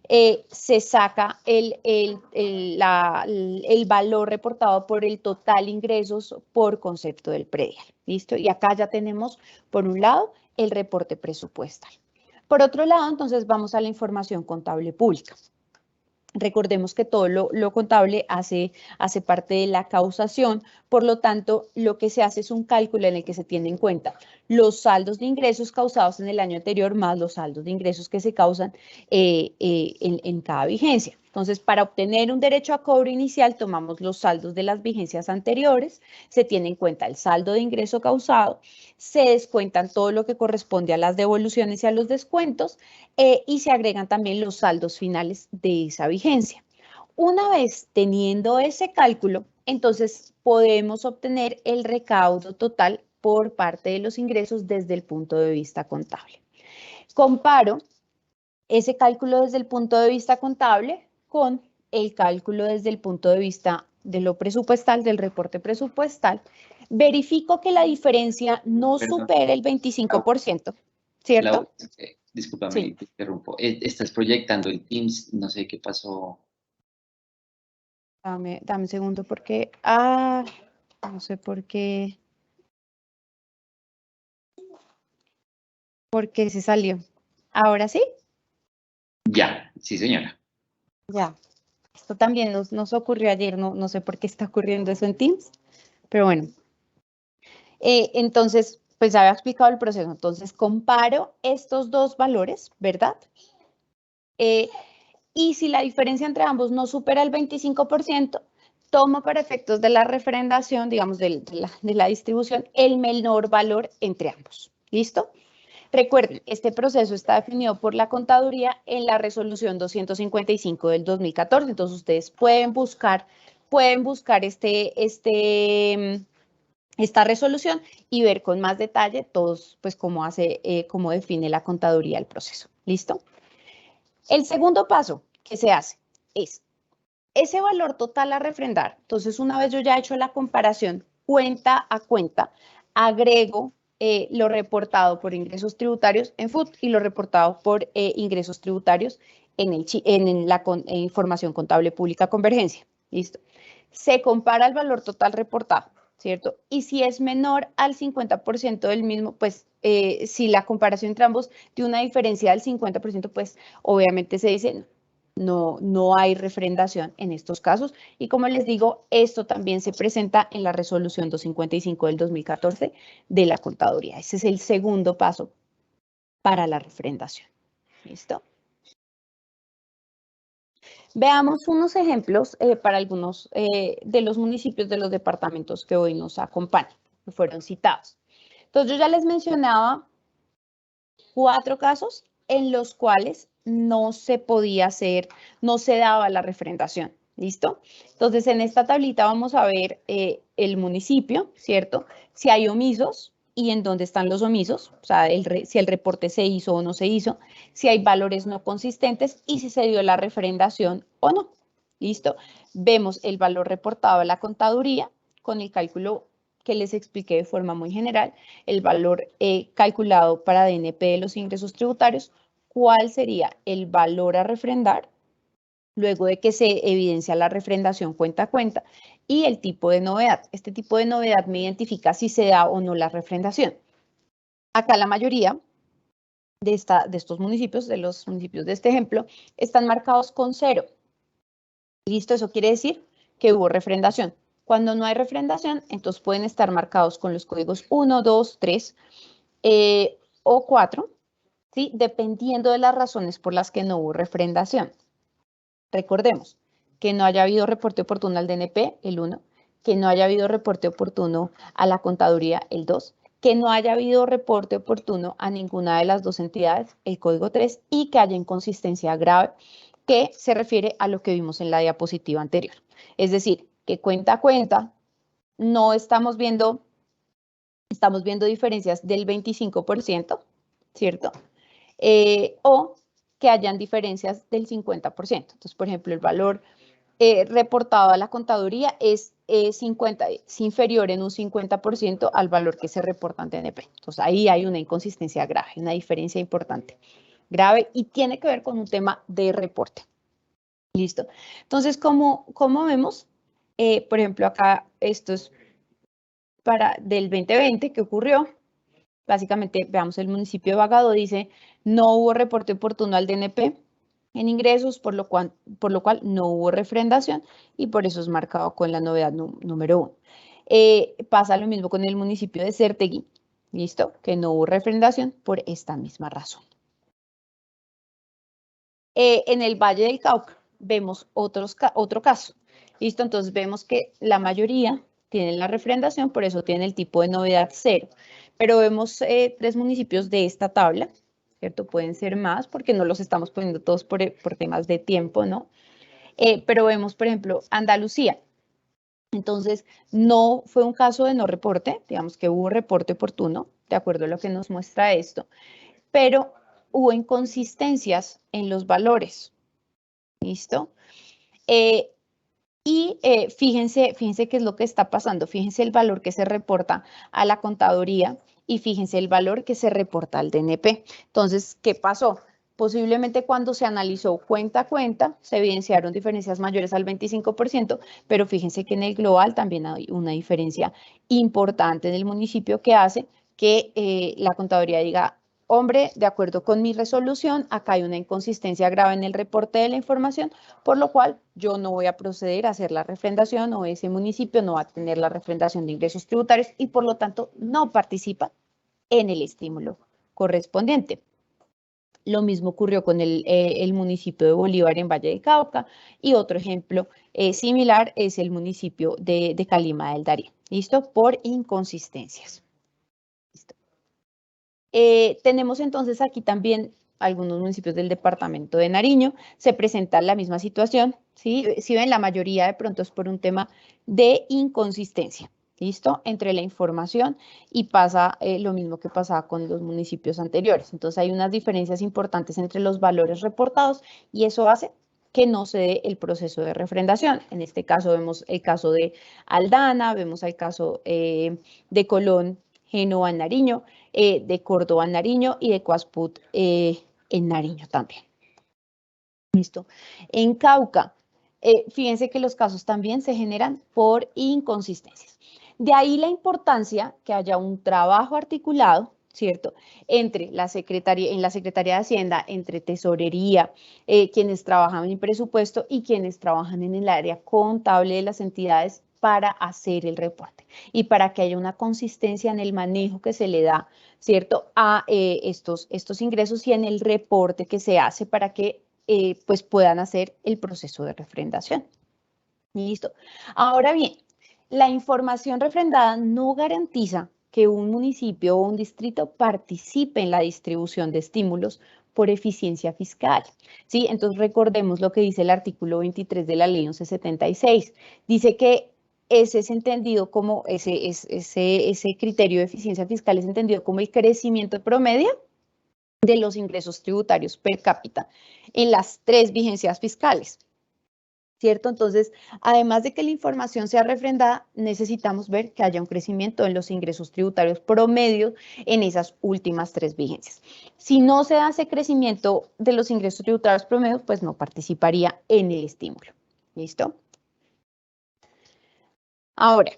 Se saca el valor reportado por el total ingresos por concepto del predial. ¿Listo? Y acá ya tenemos, por un lado, el reporte presupuestal. Por otro lado, entonces, vamos a la información contable pública. Recordemos que todo lo contable hace parte de la causación, por lo tanto, lo que se hace es un cálculo en el que se tiene en cuenta los saldos de ingresos causados en el año anterior más los saldos de ingresos que se causan en cada vigencia. Entonces, para obtener un derecho a cobro inicial, tomamos los saldos de las vigencias anteriores, se tiene en cuenta el saldo de ingreso causado, se descuentan todo lo que corresponde a las devoluciones y a los descuentos y se agregan también los saldos finales de esa vigencia. Una vez teniendo ese cálculo, entonces podemos obtener el recaudo total por parte de los ingresos desde el punto de vista contable. Comparo ese cálculo desde el punto de vista contable con el cálculo desde el punto de vista de lo presupuestal, del reporte presupuestal. Verifico que la diferencia no supere el 25%, ¿cierto? Discúlpame, sí. Te interrumpo. Estás proyectando el Teams, no sé qué pasó. Dame un segundo porque, no sé por qué. ¿Por qué se salió? ¿Ahora sí? Ya, sí, señora. Ya. Esto también nos ocurrió ayer, no sé por qué está ocurriendo eso en Teams, pero bueno. Entonces, pues había explicado el proceso. Entonces, comparo estos dos valores, ¿verdad? Y si la diferencia entre ambos no supera el 25%, tomo para efectos de la refrendación, digamos, de la distribución, el menor valor entre ambos. ¿Listo? Recuerden, este proceso está definido por la contaduría en la resolución 255 del 2014. Entonces, ustedes pueden buscar esta resolución y ver con más detalle todos, pues, cómo define la contaduría el proceso. ¿Listo? El segundo paso que se hace es ese valor total a refrendar. Entonces, una vez yo ya he hecho la comparación cuenta a cuenta, agrego lo reportado por ingresos tributarios en FUT y lo reportado por ingresos tributarios en la información contable pública convergencia. ¿Listo? se compara el valor total reportado, ¿cierto? Y si es menor al 50% del mismo, pues si la comparación entre ambos tiene una diferencia del 50%, pues obviamente se dice no hay refrendación en estos casos. Y como les digo, esto también se presenta en la resolución 255 del 2014 de la contaduría. Ese es el segundo paso para la refrendación. ¿Listo? Veamos unos ejemplos para algunos de los municipios de los departamentos que hoy nos acompañan, que fueron citados. Entonces, yo ya les mencionaba 4 casos en los cuales no se podía hacer, no se daba la refrendación. ¿Listo? Entonces, en esta tablita vamos a ver el municipio, ¿cierto? Si hay omisos y en dónde están los omisos, o sea, si el reporte se hizo o no se hizo, si hay valores no consistentes y si se dio la refrendación o no. ¿Listo? Vemos el valor reportado a la contaduría con el cálculo que les expliqué de forma muy general, el valor calculado para DNP de los ingresos tributarios, cuál sería el valor a refrendar, luego de que se evidencia la refrendación cuenta a cuenta, y el tipo de novedad. Este tipo de novedad me identifica si se da o no la refrendación. Acá la mayoría de estos municipios, de los municipios de este ejemplo, están marcados con 0. ¿Listo? Eso quiere decir que hubo refrendación. Cuando no hay refrendación, entonces pueden estar marcados con los códigos 1, 2, 3 o 4, ¿sí? Dependiendo de las razones por las que no hubo refrendación. Recordemos que no haya habido reporte oportuno al DNP, el 1, que no haya habido reporte oportuno a la contaduría, el 2, que no haya habido reporte oportuno a ninguna de las dos entidades, el código 3, y que haya inconsistencia grave, que se refiere a lo que vimos en la diapositiva anterior. Es decir, que cuenta a cuenta no estamos viendo diferencias del 25%, ¿cierto? O que hayan diferencias del 50%. Entonces, por ejemplo, el valor reportado a la contaduría es inferior en un 50% al valor que se reporta en DNP. Entonces, ahí hay una inconsistencia grave, una diferencia importante, grave, y tiene que ver con un tema de reporte. ¿Listo? Entonces, como vemos, por ejemplo, acá esto es del 2020 que ocurrió. Básicamente, veamos el municipio de Bagado, dice, no hubo reporte oportuno al DNP en ingresos, por lo cual no hubo refrendación y por eso es marcado con la novedad número 1. Pasa lo mismo con el municipio de Certegui, ¿listo? Que no hubo refrendación por esta misma razón. En el Valle del Cauca vemos otro caso, ¿listo? Entonces vemos que la mayoría tienen la refrendación, por eso tienen el tipo de novedad 0. Pero vemos 3 municipios de esta tabla, ¿cierto? Pueden ser más porque no los estamos poniendo todos por temas de tiempo, ¿no? Pero vemos, por ejemplo, Andalucía. Entonces, no fue un caso de no reporte, digamos que hubo reporte oportuno, de acuerdo a lo que nos muestra esto, pero hubo inconsistencias en los valores, ¿listo? Fíjense qué es lo que está pasando. Fíjense el valor que se reporta a la contaduría y fíjense el valor que se reporta al DNP. Entonces, ¿qué pasó? Posiblemente cuando se analizó cuenta a cuenta, se evidenciaron diferencias mayores al 25%, pero fíjense que en el global también hay una diferencia importante en el municipio que hace que la contaduría diga, hombre, de acuerdo con mi resolución, acá hay una inconsistencia grave en el reporte de la información, por lo cual yo no voy a proceder a hacer la refrendación o ese municipio no va a tener la refrendación de ingresos tributarios y por lo tanto no participa en el estímulo correspondiente. Lo mismo ocurrió con el municipio de Bolívar en Valle del Cauca y otro ejemplo similar es el municipio de Calima del Darién. ¿Listo? Por inconsistencias. ¿Listo? Tenemos entonces aquí también algunos municipios del departamento de Nariño. Se presenta la misma situación, ¿sí? Si ven, la mayoría de pronto es por un tema de inconsistencia. ¿Listo? Entre la información y pasa lo mismo que pasaba con los municipios anteriores. Entonces hay unas diferencias importantes entre los valores reportados y eso hace que no se dé el proceso de refrendación. En este caso vemos el caso de Aldana, vemos el caso de Colón, Génova en Nariño, de Córdoba en Nariño y de Coasput en Nariño también. ¿Listo? En Cauca, fíjense que los casos también se generan por inconsistencias. De ahí la importancia que haya un trabajo articulado, ¿cierto? Entre la Secretaría, en la Secretaría de Hacienda, entre Tesorería, quienes trabajan en presupuesto y quienes trabajan en el área contable de las entidades para hacer el reporte y para que haya una consistencia en el manejo que se le da, ¿cierto? A estos ingresos y en el reporte que se hace para que pues puedan hacer el proceso de refrendación. Listo. Ahora bien, la información refrendada no garantiza que un municipio o un distrito participe en la distribución de estímulos por eficiencia fiscal, ¿sí? Entonces recordemos lo que dice el artículo 23 de la Ley 1176. Dice que ese es entendido como, ese criterio de eficiencia fiscal es entendido como el crecimiento promedio de los ingresos tributarios per cápita en las 3 vigencias fiscales, ¿cierto? Entonces, además de que la información sea refrendada, necesitamos ver que haya un crecimiento en los ingresos tributarios promedio en esas últimas 3 vigencias. Si no se da ese crecimiento de los ingresos tributarios promedio, pues no participaría en el estímulo. ¿Listo? Ahora,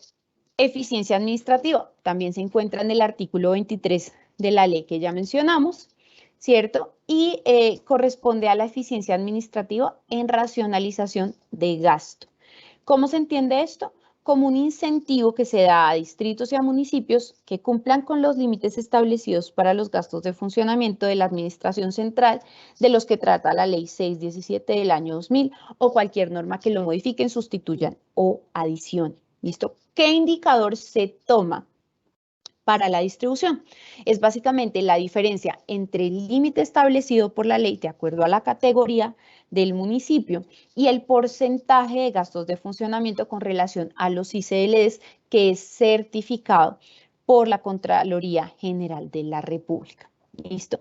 eficiencia administrativa también se encuentra en el artículo 23 de la ley que ya mencionamos, ¿cierto? Y corresponde a la eficiencia administrativa en racionalización de gasto. ¿Cómo se entiende esto? Como un incentivo que se da a distritos y a municipios que cumplan con los límites establecidos para los gastos de funcionamiento de la administración central, de los que trata la Ley 617 del año 2000 o cualquier norma que lo modifiquen, sustituyan o adicionen. ¿Listo? ¿Qué indicador se toma para la distribución? Es básicamente la diferencia entre el límite establecido por la ley de acuerdo a la categoría del municipio y el porcentaje de gastos de funcionamiento con relación a los ICLs que es certificado por la Contraloría General de la República. ¿Listo?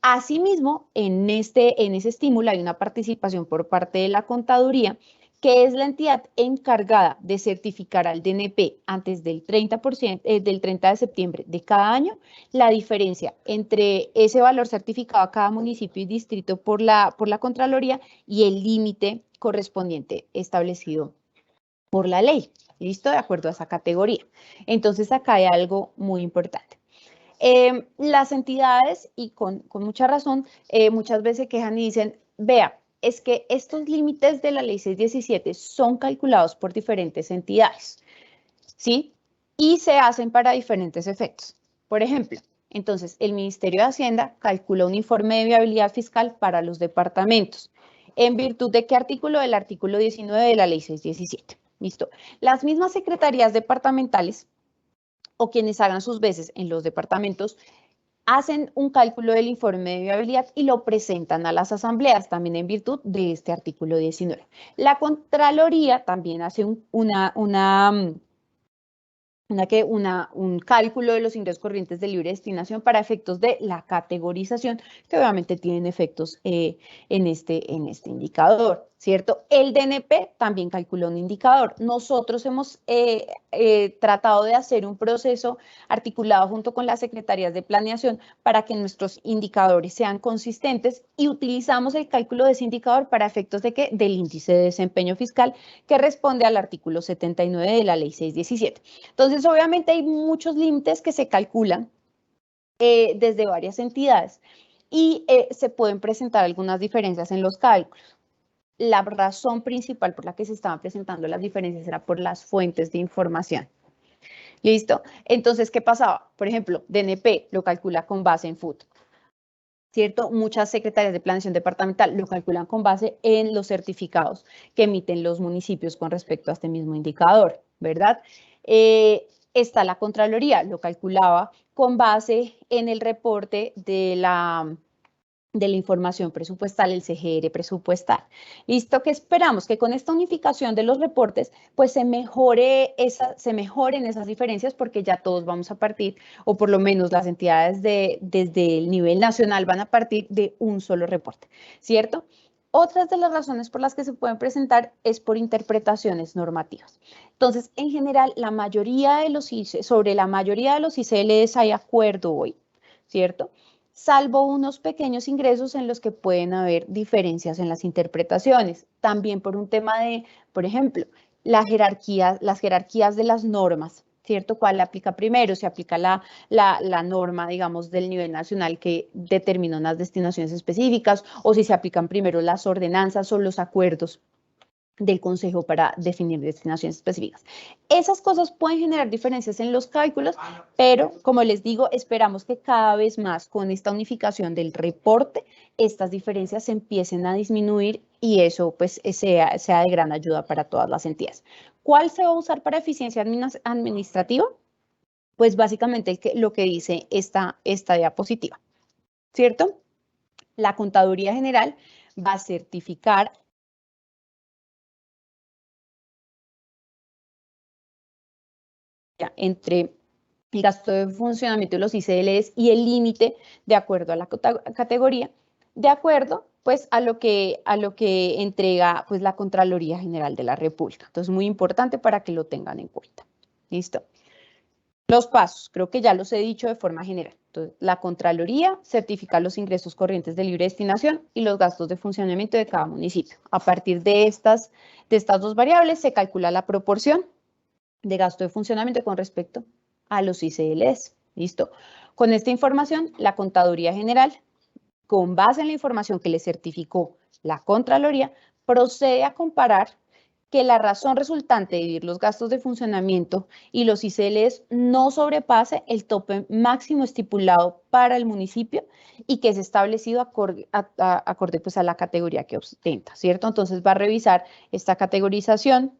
Asimismo, en ese estímulo hay una participación por parte de la Contaduría, que es la entidad encargada de certificar al DNP antes del 30 de septiembre de cada año la diferencia entre ese valor certificado a cada municipio y distrito por la Contraloría y el límite correspondiente establecido por la ley. ¿Listo? De acuerdo a esa categoría. Entonces, acá hay algo muy importante. Las entidades, y con mucha razón, muchas veces quejan y dicen, vea, es que estos límites de la ley 617 son calculados por diferentes entidades, ¿sí? Y se hacen para diferentes efectos. Por ejemplo, entonces, el Ministerio de Hacienda calcula un informe de viabilidad fiscal para los departamentos. ¿En virtud de qué artículo? Del artículo 19 de la ley 617. ¿Listo? Las mismas secretarías departamentales o quienes hagan sus veces en los departamentos, hacen un cálculo del informe de viabilidad y lo presentan a las asambleas, también en virtud de este artículo 19. La Contraloría también hace un cálculo de los ingresos corrientes de libre destinación para efectos de la categorización, que obviamente tienen efectos en este indicador, ¿cierto? El DNP también calculó un indicador. Nosotros hemos tratado de hacer un proceso articulado junto con las secretarías de planeación para que nuestros indicadores sean consistentes y utilizamos el cálculo de ese indicador para efectos de ¿qué? Del índice de desempeño fiscal que responde al artículo 79 de la ley 617. Entonces, obviamente hay muchos límites que se calculan desde varias entidades y se pueden presentar algunas diferencias en los cálculos. La razón principal por la que se estaban presentando las diferencias era por las fuentes de información. ¿Listo? Entonces, ¿qué pasaba? Por ejemplo, DNP lo calcula con base en FUT, ¿cierto? Muchas secretarías de planeación departamental lo calculan con base en los certificados que emiten los municipios con respecto a este mismo indicador, ¿verdad? Está la Contraloría, lo calculaba con base en el reporte de la información presupuestal, el CGR presupuestal. ¿Listo? ¿Qué esperamos? Que con esta unificación de los reportes, pues se mejoren esas diferencias porque ya todos vamos a partir, o por lo menos las entidades desde el nivel nacional van a partir de un solo reporte, ¿cierto? Otras de las razones por las que se pueden presentar es por interpretaciones normativas. Entonces, en general, sobre la mayoría de los ICLs hay acuerdo hoy, ¿cierto? salvo unos pequeños ingresos en los que pueden haber diferencias en las interpretaciones. También por un tema de, por ejemplo, las jerarquías de las normas, ¿cierto? ¿Cuál aplica primero? Se aplica la norma, digamos, del nivel nacional que determina unas destinaciones específicas, o si se aplican primero las ordenanzas o los acuerdos del Consejo para definir destinaciones específicas. Esas cosas pueden generar diferencias en los cálculos, pero como les digo, esperamos que cada vez más con esta unificación del reporte, estas diferencias se empiecen a disminuir y eso pues sea de gran ayuda para todas las entidades. ¿Cuál se va a usar para eficiencia administrativa? Pues básicamente lo que dice esta diapositiva, ¿cierto? La Contaduría General va a certificar entre el gasto de funcionamiento de los ICLs y el límite de acuerdo a la categoría, de acuerdo pues a lo que entrega pues la Contraloría General de la República. Entonces, muy importante para que lo tengan en cuenta. ¿Listo? Los pasos, creo que ya los he dicho de forma general. Entonces, la Contraloría certifica los ingresos corrientes de libre destinación y los gastos de funcionamiento de cada municipio. A partir de estas dos variables se calcula la proporción de gasto de funcionamiento con respecto a los ICLs. ¿Listo? Con esta información, la Contaduría General, con base en la información que le certificó la Contraloría, procede a comparar que la razón resultante de dividir los gastos de funcionamiento y los ICLs no sobrepase el tope máximo estipulado para el municipio y que es establecido acorde pues a la categoría que ostenta, ¿cierto? Entonces va a revisar esta categorización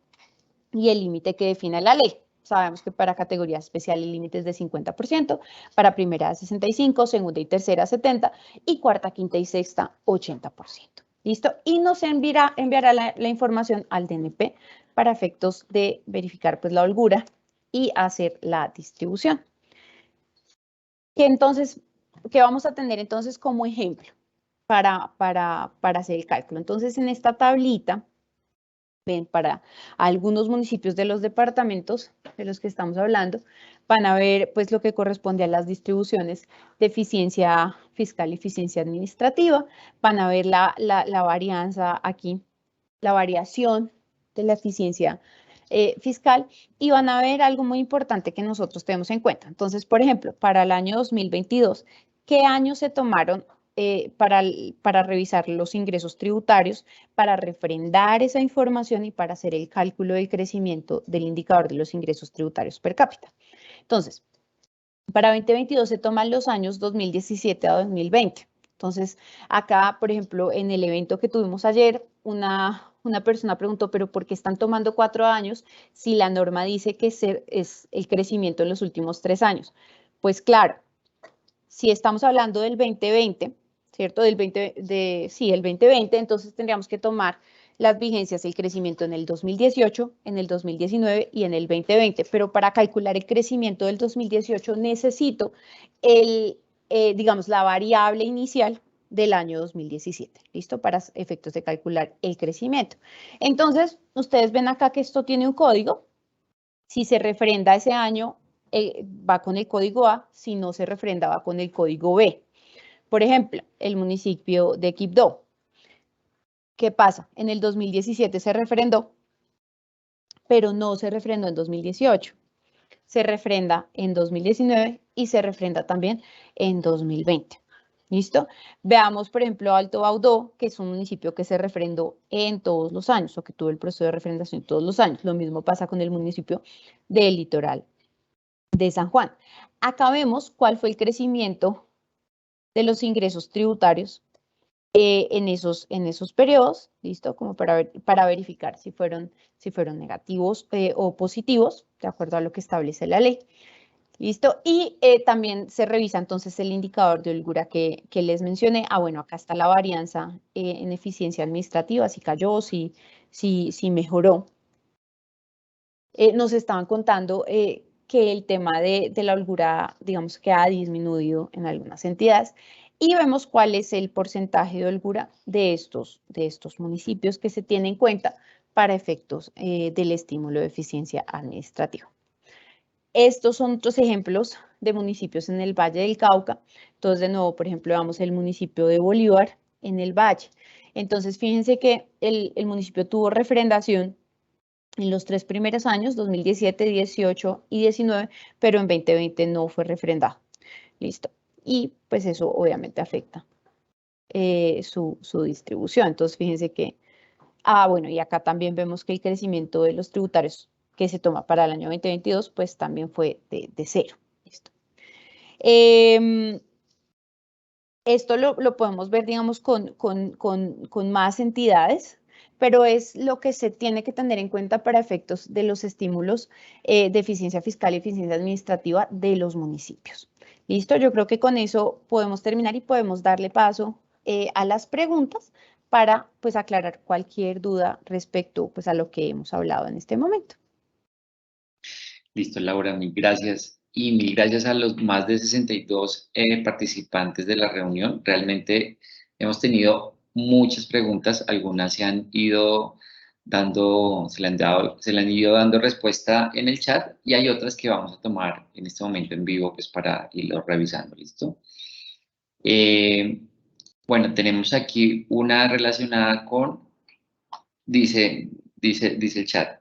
y el límite que define la ley. Sabemos que para categoría especial el límite es de 50%, para primera 65%, segunda y tercera 70% y cuarta, quinta y sexta 80%. ¿Listo? Y nos enviará la información al DNP para efectos de verificar pues la holgura y hacer la distribución. ¿Qué vamos a tener entonces como ejemplo para hacer el cálculo? Entonces, en esta tablita, ven, para algunos municipios de los departamentos de los que estamos hablando, van a ver pues lo que corresponde a las distribuciones de eficiencia fiscal y eficiencia administrativa, van a ver la varianza aquí, la variación de la eficiencia fiscal y van a ver algo muy importante que nosotros tenemos en cuenta. Entonces, por ejemplo, para el año 2022, ¿qué años se tomaron para revisar los ingresos tributarios, para refrendar esa información y para hacer el cálculo del crecimiento del indicador de los ingresos tributarios per cápita? Entonces, para 2022 se toman los años 2017 a 2020. Entonces, acá, por ejemplo, en el evento que tuvimos ayer, una persona preguntó, ¿pero por qué están tomando 4 años si la norma dice que es el crecimiento en los últimos 3 años? Pues claro, si estamos hablando del 2020, ¿cierto? El 2020, entonces tendríamos que tomar las vigencias, el crecimiento en el 2018, en el 2019 y en el 2020, pero para calcular el crecimiento del 2018 necesito digamos, la variable inicial del año 2017, ¿listo? Para efectos de calcular el crecimiento. Entonces, ustedes ven acá que esto tiene un código. Si se refrenda ese año, va con el código A, si no se refrenda, va con el código B. Por ejemplo, el municipio de Quibdó. ¿Qué pasa? En el 2017 se refrendó, pero no se refrendó en 2018. Se refrenda en 2019 y se refrenda también en 2020. ¿Listo? Veamos, por ejemplo, Alto Baudó, que es un municipio que se refrendó en todos los años, o que tuvo el proceso de refrendación todos los años. Lo mismo pasa con el municipio del Litoral de San Juan. Acá vemos cuál fue el crecimiento de los ingresos tributarios en esos periodos, ¿listo? Como para verificar si fueron negativos o positivos, de acuerdo a lo que establece la ley. ¿Listo? Y también se revisa entonces el indicador de holgura que les mencioné. Bueno, acá está la varianza en eficiencia administrativa, si cayó, si mejoró. Nos estaban contando que el tema de la holgura, digamos que ha disminuido en algunas entidades. Y vemos cuál es el porcentaje de holgura de estos municipios que se tiene en cuenta para efectos del estímulo de eficiencia administrativa. Estos son otros ejemplos de municipios en el Valle del Cauca. Entonces, de nuevo, por ejemplo, vamos el municipio de Bolívar en el Valle. Entonces, fíjense que el municipio tuvo refrendación en los 3 primeros años, 2017, 18 y 19, pero en 2020 no fue refrendado. Listo. Y pues eso obviamente afecta su distribución. Entonces, fíjense que, bueno, y acá también vemos que el crecimiento de los tributarios que se toma para el año 2022, pues también fue de 0. Listo. Esto lo podemos ver, digamos, con más entidades, pero es lo que se tiene que tener en cuenta para efectos de los estímulos de eficiencia fiscal y eficiencia administrativa de los municipios. ¿Listo? Yo creo que con eso podemos terminar y podemos darle paso a las preguntas para, pues, aclarar cualquier duda respecto, pues, a lo que hemos hablado en este momento. Listo, Laura, mil gracias. Y mil gracias a los más de 62 participantes de la reunión. Realmente hemos tenido muchas preguntas, algunas se han ido se le han ido dando respuesta en el chat y hay otras que vamos a tomar en este momento en vivo pues para irlo revisando, ¿listo? Bueno, tenemos aquí una relacionada con, dice el chat.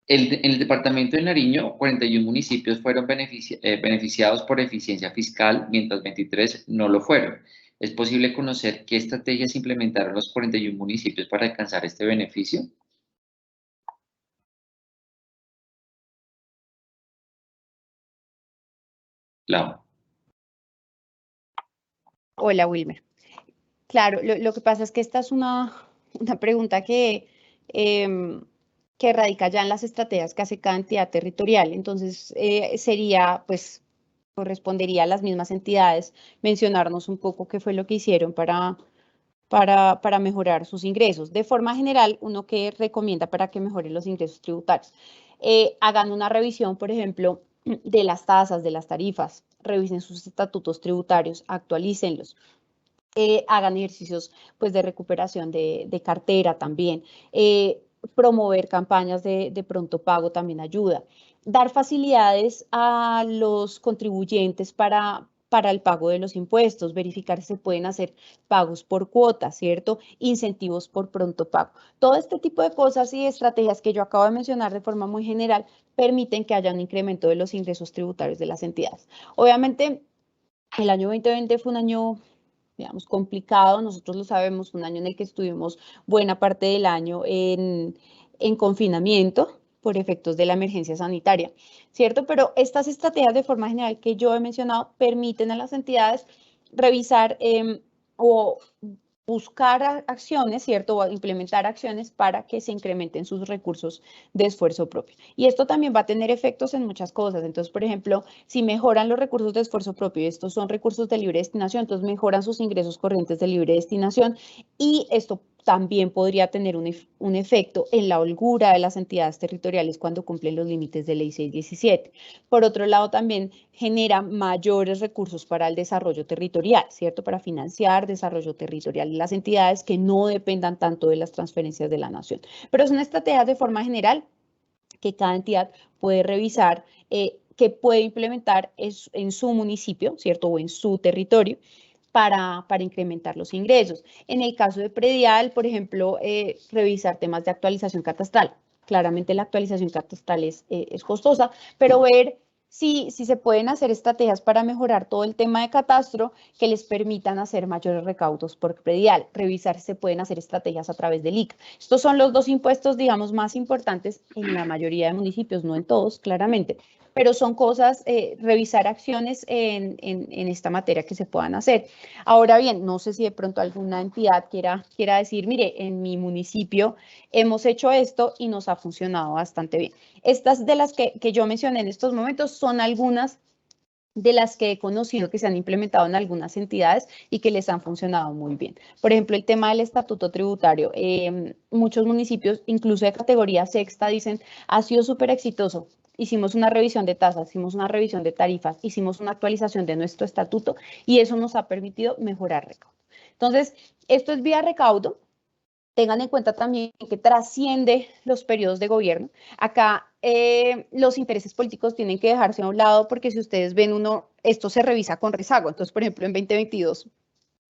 En el departamento de Nariño, 41 municipios fueron beneficiados por eficiencia fiscal, mientras 23 no lo fueron. ¿Es posible conocer qué estrategias implementaron los 41 municipios para alcanzar este beneficio? Laura. Hola, Wilmer. Claro, lo que pasa es que esta es una pregunta que radica ya en las estrategias que hace cada entidad territorial. Entonces, sería, pues, correspondería a las mismas entidades mencionarnos un poco qué fue lo que hicieron para mejorar sus ingresos. De forma general, uno que recomienda para que mejoren los ingresos tributarios. Hagan una revisión, por ejemplo, de las tasas, de las tarifas, revisen sus estatutos tributarios, actualícenlos. Hagan ejercicios pues, de recuperación de cartera también. Promover campañas de pronto pago también ayuda. Dar facilidades a los contribuyentes para el pago de los impuestos, verificar si se pueden hacer pagos por cuotas, ¿cierto? Incentivos por pronto pago. Todo este tipo de cosas y estrategias que yo acabo de mencionar de forma muy general permiten que haya un incremento de los ingresos tributarios de las entidades. Obviamente, el año 2020 fue un año, digamos, complicado, nosotros lo sabemos, un año en el que estuvimos buena parte del año en confinamiento por efectos de la emergencia sanitaria, ¿cierto? Pero estas estrategias de forma general que yo he mencionado permiten a las entidades revisar o buscar acciones, ¿cierto? O implementar acciones para que se incrementen sus recursos de esfuerzo propio. Y esto también va a tener efectos en muchas cosas. Entonces, por ejemplo, si mejoran los recursos de esfuerzo propio, y estos son recursos de libre destinación, entonces mejoran sus ingresos corrientes de libre destinación y esto también podría tener un efecto en la holgura de las entidades territoriales cuando cumplen los límites de ley 617. Por otro lado, también genera mayores recursos para el desarrollo territorial, ¿cierto? Para financiar desarrollo territorial de las entidades que no dependan tanto de las transferencias de la nación. Pero son estrategias de forma general que cada entidad puede revisar, que puede implementar en su municipio, ¿cierto? O en su territorio, para incrementar los ingresos. En el caso de predial, por ejemplo, revisar temas de actualización catastral. Claramente la actualización catastral es costosa, pero ver si se pueden hacer estrategias para mejorar todo el tema de catastro que les permitan hacer mayores recaudos por predial. Revisar si se pueden hacer estrategias a través del ICA. Estos son los dos impuestos, digamos, más importantes en la mayoría de municipios, no en todos, claramente, pero son cosas, revisar acciones en esta materia que se puedan hacer. Ahora bien, no sé si de pronto alguna entidad quiera decir, mire, en mi municipio hemos hecho esto y nos ha funcionado bastante bien. Estas de las que yo mencioné en estos momentos son algunas de las que he conocido que se han implementado en algunas entidades y que les han funcionado muy bien. Por ejemplo, el tema del estatuto tributario. Muchos municipios, incluso de categoría sexta, dicen, ha sido súper exitoso. Hicimos una revisión de tasas, hicimos una revisión de tarifas, hicimos una actualización de nuestro estatuto y eso nos ha permitido mejorar recaudo. Entonces, esto es vía recaudo. tengan en cuenta también que trasciende los periodos de gobierno. Acá los intereses políticos tienen que dejarse a un lado porque si ustedes ven esto se revisa con rezago. Entonces, por ejemplo, en 2022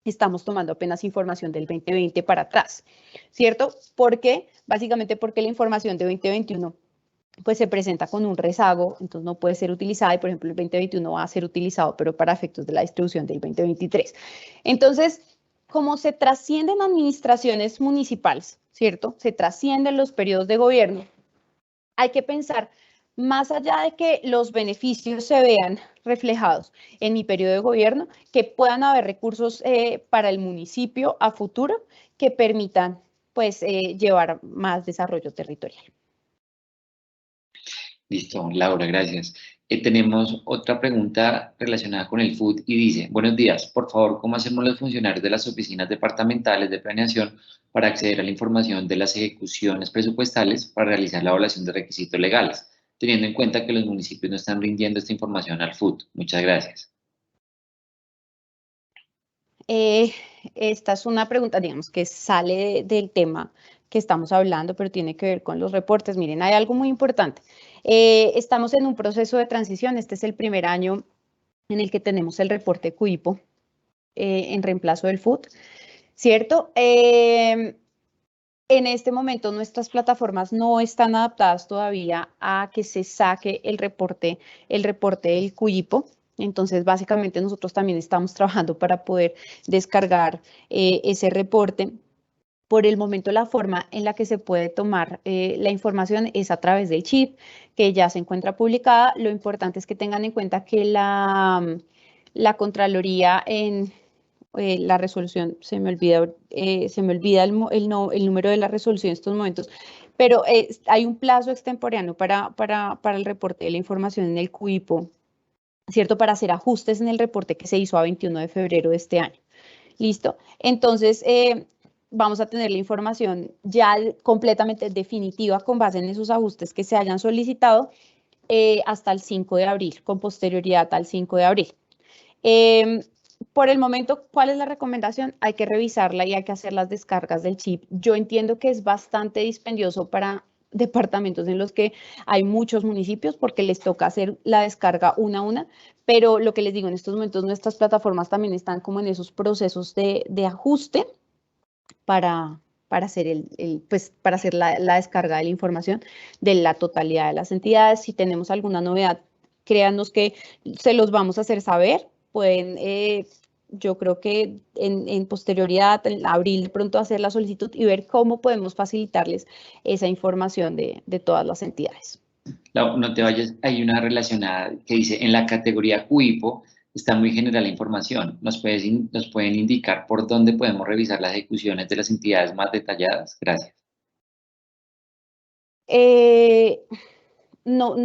estamos tomando apenas información del 2020 para atrás, ¿cierto? ¿Por qué? Básicamente porque la información de 2021 pues se presenta con un rezago, entonces no puede ser utilizada y por ejemplo el 2021 va a ser utilizado, pero para efectos de la distribución del 2023. Entonces, como se trascienden administraciones municipales, ¿cierto? Se trascienden los periodos de gobierno, hay que pensar, más allá de que los beneficios se vean reflejados en mi periodo de gobierno, que puedan haber recursos para el municipio a futuro que permitan pues llevar más desarrollo territorial. Listo, Laura, gracias. Tenemos otra pregunta relacionada con el food y dice, buenos días, por favor, ¿cómo hacemos los funcionarios de las oficinas departamentales de planeación para acceder a la información de las ejecuciones presupuestales para realizar la evaluación de requisitos legales, teniendo en cuenta que los municipios no están rindiendo esta información al food? Muchas gracias. Esta es una pregunta, digamos, que sale del tema que estamos hablando, pero tiene que ver con los reportes. Miren, hay algo muy importante. Estamos en un proceso de transición. Este es el primer año en el que tenemos el reporte CUIPO en reemplazo del FUT, ¿cierto? En este momento nuestras plataformas no están adaptadas todavía a que se saque el reporte del CUIPO. Entonces, básicamente nosotros también estamos trabajando para poder descargar ese reporte. Por el momento, la forma en la que se puede tomar la información es a través del chip, que ya se encuentra publicada. Lo importante es que tengan en cuenta que la Contraloría en la resolución, se me olvida el número de la resolución en estos momentos, pero hay un plazo extemporáneo para el reporte de la información en el CUIPO, ¿cierto? Para hacer ajustes en el reporte que se hizo a 21 de febrero de este año. ¿Listo? Entonces, vamos a tener la información ya completamente definitiva con base en esos ajustes que se hayan solicitado hasta el 5 de abril, con posterioridad al 5 de abril. Por el momento, ¿cuál es la recomendación? Hay que revisarla y hay que hacer las descargas del chip. Yo entiendo que es bastante dispendioso para departamentos en los que hay muchos municipios porque les toca hacer la descarga una a una, pero lo que les digo, en estos momentos nuestras plataformas también están como en esos procesos de ajuste para hacer, para hacer la descarga de la información de la totalidad de las entidades. Si tenemos alguna novedad, créanos que se los vamos a hacer saber. Pueden, yo creo que en posterioridad, en abril, de pronto hacer la solicitud y ver cómo podemos facilitarles esa información de todas las entidades. No te vayas, hay una relacionada que dice, en la categoría CUIPO está muy general la información. ¿Nos pueden indicar por dónde podemos revisar las ejecuciones de las entidades más detalladas? Gracias. No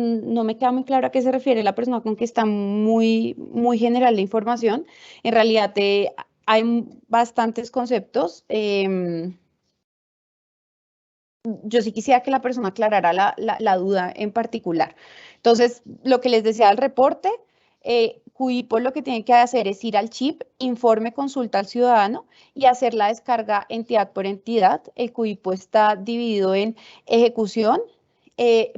me queda muy claro a qué se refiere la persona con que está muy general la información. En realidad hay bastantes conceptos. Yo sí quisiera que la persona aclarara la duda en particular. Entonces, lo que les decía del reporte, CUIPO lo que tiene que hacer es ir al chip, informe, consulta al ciudadano y hacer la descarga entidad por entidad. El CUIPO está dividido en ejecución,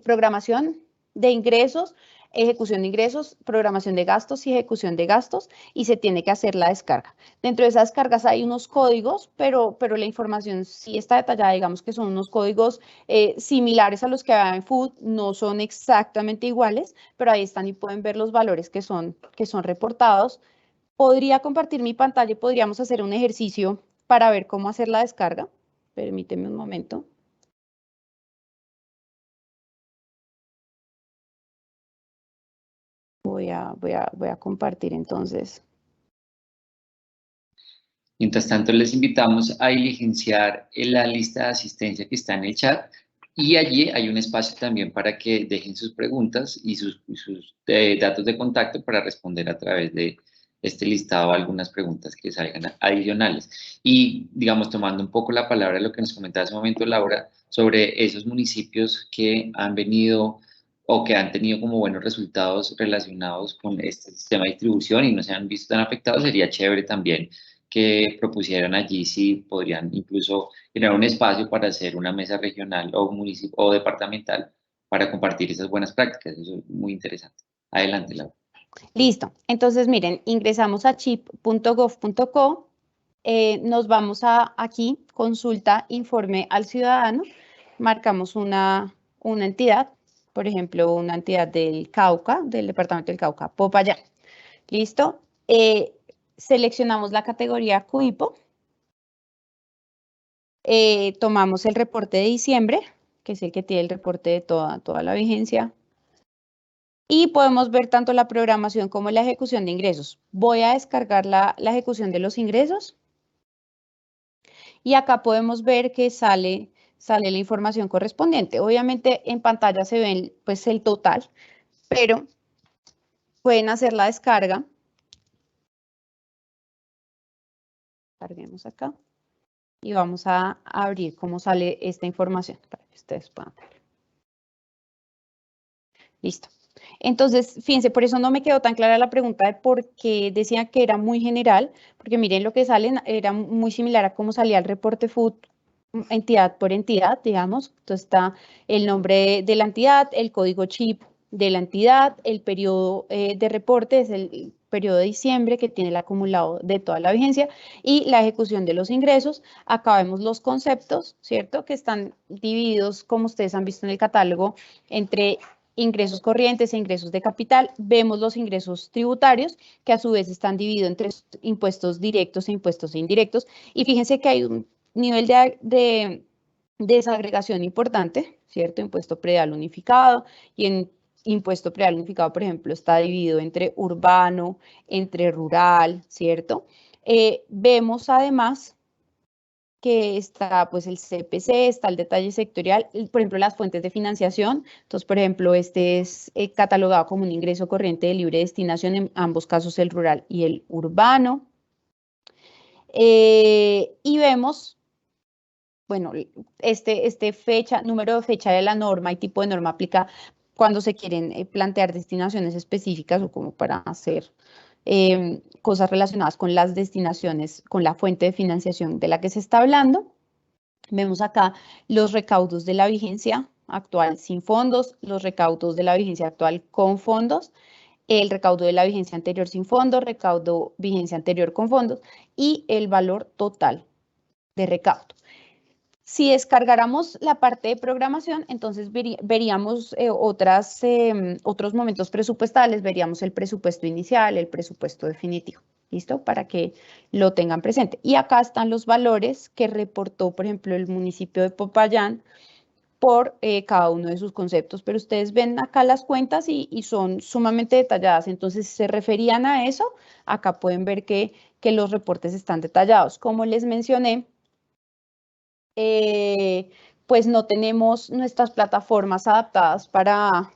programación de ingresos, ejecución de ingresos, programación de gastos y ejecución de gastos, y se tiene que hacer la descarga. Dentro de esas descargas hay unos códigos, pero la información sí está detallada, digamos que son unos códigos similares a los que hay en Food, no son exactamente iguales, pero ahí están y pueden ver los valores que son reportados. Podría compartir mi pantalla y podríamos hacer un ejercicio para ver cómo hacer la descarga. Permíteme un momento. Voy a compartir entonces. Mientras tanto, les invitamos a diligenciar la lista de asistencia que está en el chat y allí hay un espacio también para que dejen sus preguntas y sus datos de contacto para responder a través de este listado algunas preguntas que salgan adicionales. Y, digamos, tomando un poco la palabra de lo que nos comentaba hace un momento Laura, sobre esos municipios que han venido o que han tenido como buenos resultados relacionados con este sistema de distribución y no se han visto tan afectados, sería chévere también que propusieran allí si podrían incluso generar un espacio para hacer una mesa regional o municipio o departamental para compartir esas buenas prácticas. Eso es muy interesante. Adelante, Laura. Listo. Entonces, miren, ingresamos a chip.gov.co, nos vamos a aquí, consulta, informe al ciudadano, marcamos una entidad, por ejemplo, una entidad del Cauca, del departamento del Cauca, Popayán. ¿Listo? Seleccionamos la categoría CUIPO, tomamos el reporte de diciembre, que es el que tiene el reporte de toda la vigencia, y podemos ver tanto la programación como la ejecución de ingresos. Voy a descargar la ejecución de los ingresos, y acá podemos ver que sale la información correspondiente. Obviamente en pantalla se ven pues el total, pero pueden hacer la descarga. Carguemos acá y vamos a abrir cómo sale esta información para que ustedes puedan ver. Listo. Entonces, fíjense, por eso no me quedó tan clara la pregunta de por qué decían que era muy general, porque miren lo que salen, era muy similar a cómo salía el reporte FUT entidad por entidad, digamos. Entonces está el nombre de la entidad, el código chip de la entidad, el periodo de reporte es el periodo de diciembre que tiene el acumulado de toda la vigencia y la ejecución de los ingresos. Acá vemos los conceptos, ¿cierto? Que están divididos, como ustedes han visto en el catálogo, entre ingresos corrientes e ingresos de capital. Vemos los ingresos tributarios, que a su vez están divididos entre impuestos directos e impuestos indirectos. Y fíjense que hay un nivel de desagregación importante, ¿cierto? Impuesto predial unificado, y en impuesto predial unificado, por ejemplo, está dividido entre urbano, entre rural, ¿cierto? Vemos además que está pues el CPC, está el detalle sectorial, por ejemplo, las fuentes de financiación. Entonces, por ejemplo, este es catalogado como un ingreso corriente de libre destinación, en ambos casos el rural y el urbano. Y vemos, bueno, número de fecha de la norma y tipo de norma aplica cuando se quieren plantear destinaciones específicas o como para hacer cosas relacionadas con las destinaciones, con la fuente de financiación de la que se está hablando. Vemos acá los recaudos de la vigencia actual sin fondos, los recaudos de la vigencia actual con fondos, el recaudo de la vigencia anterior sin fondos, recaudo vigencia anterior con fondos y el valor total de recaudo. Si descargáramos la parte de programación, entonces veríamos otros momentos presupuestales, veríamos el presupuesto inicial, el presupuesto definitivo, ¿listo? Para que lo tengan presente. Y acá están los valores que reportó, por ejemplo, el municipio de Popayán por cada uno de sus conceptos, pero ustedes ven acá las cuentas y son sumamente detalladas, entonces si se referían a eso, acá pueden ver que los reportes están detallados. Como les mencioné, pues no tenemos nuestras plataformas adaptadas para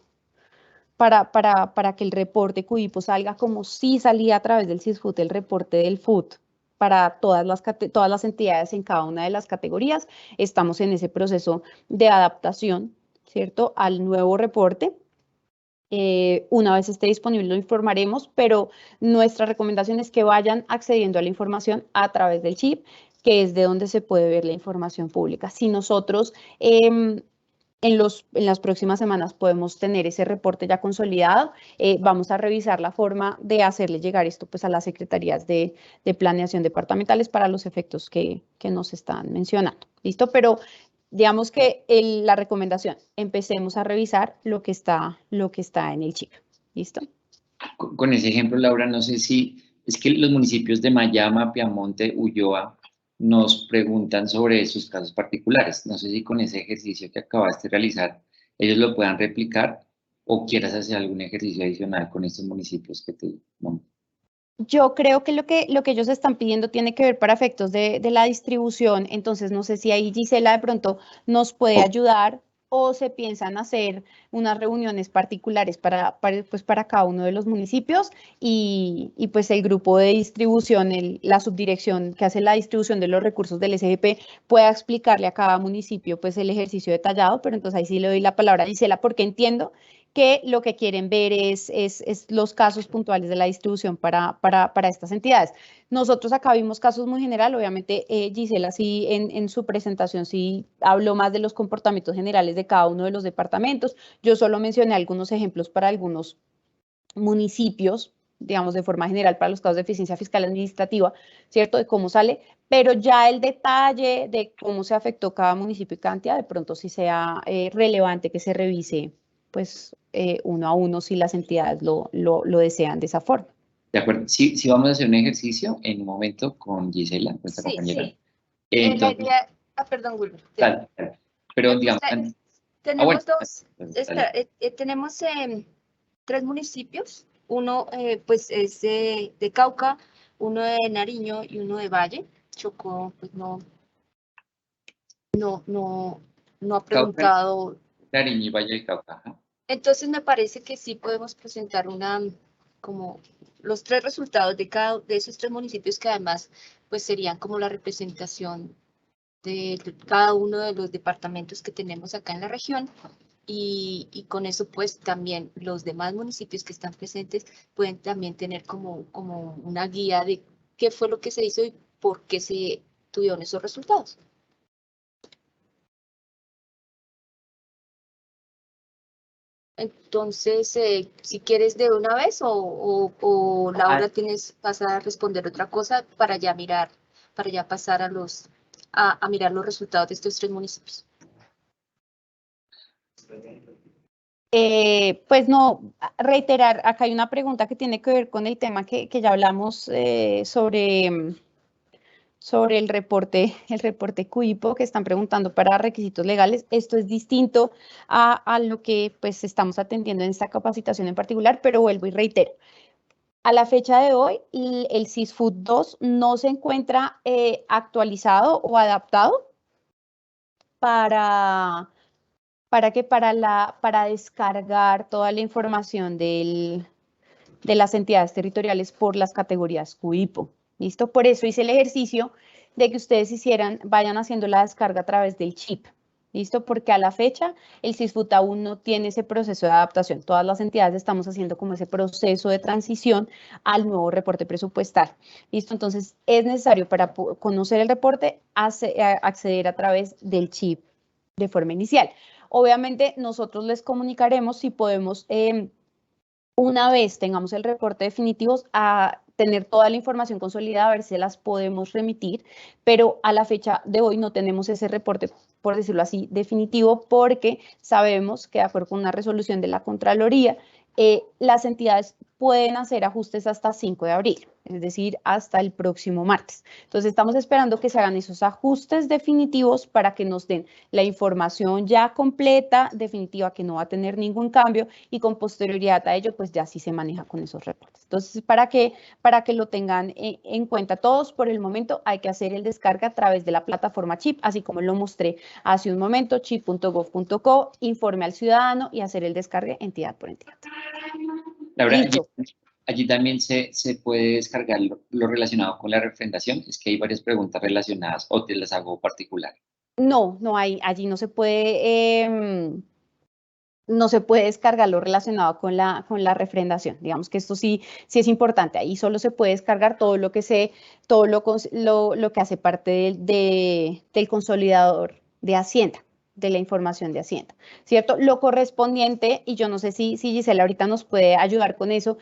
que el reporte CUIPO salga como si salía a través del CISFUT, el reporte del FUT, para todas las entidades en cada una de las categorías. Estamos en ese proceso de adaptación, ¿cierto?, al nuevo reporte. Una vez esté disponible lo informaremos, pero nuestra recomendación es que vayan accediendo a la información a través del chip, que es de donde se puede ver la información pública. Si nosotros en las próximas semanas podemos tener ese reporte ya consolidado, vamos a revisar la forma de hacerle llegar esto pues a las secretarías de planeación departamentales para los efectos que nos están mencionando. ¿Listo? Pero digamos que la recomendación, empecemos a revisar lo que está en el chip. ¿Listo? Con ese ejemplo, Laura, no sé si es que los municipios de Mayama, Piamonte, Ulloa nos preguntan sobre sus casos particulares. No sé si con ese ejercicio que acabaste de realizar ellos lo puedan replicar o quieras hacer algún ejercicio adicional con estos municipios que te montan. Yo creo que lo que ellos están pidiendo tiene que ver para efectos de la distribución, entonces no sé si ahí Gisela de pronto nos puede ayudar o se piensan hacer unas reuniones particulares para cada uno de los municipios y pues el grupo de distribución, la subdirección que hace la distribución de los recursos del SGP pueda explicarle a cada municipio pues el ejercicio detallado, pero entonces ahí sí le doy la palabra a Gisela porque entiendo que lo que quieren ver es los casos puntuales de la distribución para estas entidades. Nosotros acá vimos casos muy general, obviamente Gisela sí en su presentación sí habló más de los comportamientos generales de cada uno de los departamentos. Yo solo mencioné algunos ejemplos para algunos municipios, digamos de forma general para los casos de eficiencia fiscal administrativa, ¿cierto? De cómo sale, pero ya el detalle de cómo se afectó cada municipio y cada entidad, de pronto sí sea relevante que se revise pues uno a uno si las entidades lo desean de esa forma. De acuerdo. Sí, vamos a hacer un ejercicio en un momento con Gisela, nuestra compañera. Sí. Entonces, La idea, perdón, Wilber. tal. Pero digamos, Tenemos bueno, tenemos 3 municipios, uno pues es de Cauca, uno de Nariño y uno de Valle. Chocó, pues no ha preguntado. Nariño y Valle del Cauca. Entonces me parece que sí podemos presentar como los 3 resultados de cada de esos 3 municipios que además pues serían como la representación de cada uno de los departamentos que tenemos acá en la región y con eso pues también los demás municipios que están presentes pueden también tener como una guía de qué fue lo que se hizo y por qué se tuvieron esos resultados. Entonces, si quieres de una vez o Laura vas a responder otra cosa para ya pasar a mirar los resultados de estos 3 municipios. Pues no, reiterar, acá hay una pregunta que tiene que ver con el tema que ya hablamos sobre el reporte CUIPO que están preguntando para requisitos legales. Esto es distinto a lo que pues estamos atendiendo en esta capacitación en particular, pero vuelvo y reitero. A la fecha de hoy, el SISFUD 2 no se encuentra actualizado o adaptado para descargar toda la información de las entidades territoriales por las categorías CUIPO. ¿Listo? Por eso hice el ejercicio de que ustedes vayan haciendo la descarga a través del chip. ¿Listo? Porque a la fecha el SISFUD aún no tiene ese proceso de adaptación. Todas las entidades estamos haciendo como ese proceso de transición al nuevo reporte presupuestal. ¿Listo? Entonces es necesario para conocer el reporte acceder a través del chip de forma inicial. Obviamente nosotros les comunicaremos si podemos, una vez tengamos el reporte definitivo, a tener toda la información consolidada, a ver si las podemos remitir, pero a la fecha de hoy no tenemos ese reporte, por decirlo así, definitivo, porque sabemos que de acuerdo con una resolución de la Contraloría, las entidades pueden hacer ajustes hasta 5 de abril, es decir, hasta el próximo martes. Entonces, estamos esperando que se hagan esos ajustes definitivos para que nos den la información ya completa, definitiva, que no va a tener ningún cambio y con posterioridad a ello, pues ya sí se maneja con esos reportes. Entonces, para que lo tengan en cuenta todos, por el momento hay que hacer el descarga a través de la plataforma CHIP, así como lo mostré hace un momento, chip.gov.co, informe al ciudadano y hacer el descargue entidad por entidad. Laura, allí también se puede descargar lo relacionado con la refrendación. Es que hay varias preguntas relacionadas o te las hago particular. No hay, allí no se puede descargar lo relacionado con la refrendación. Digamos que esto sí es importante. Ahí solo se puede descargar todo lo que hace parte del consolidador de Hacienda, de la información de Hacienda, ¿cierto? Lo correspondiente, y yo no sé si Gisela ahorita nos puede ayudar con eso,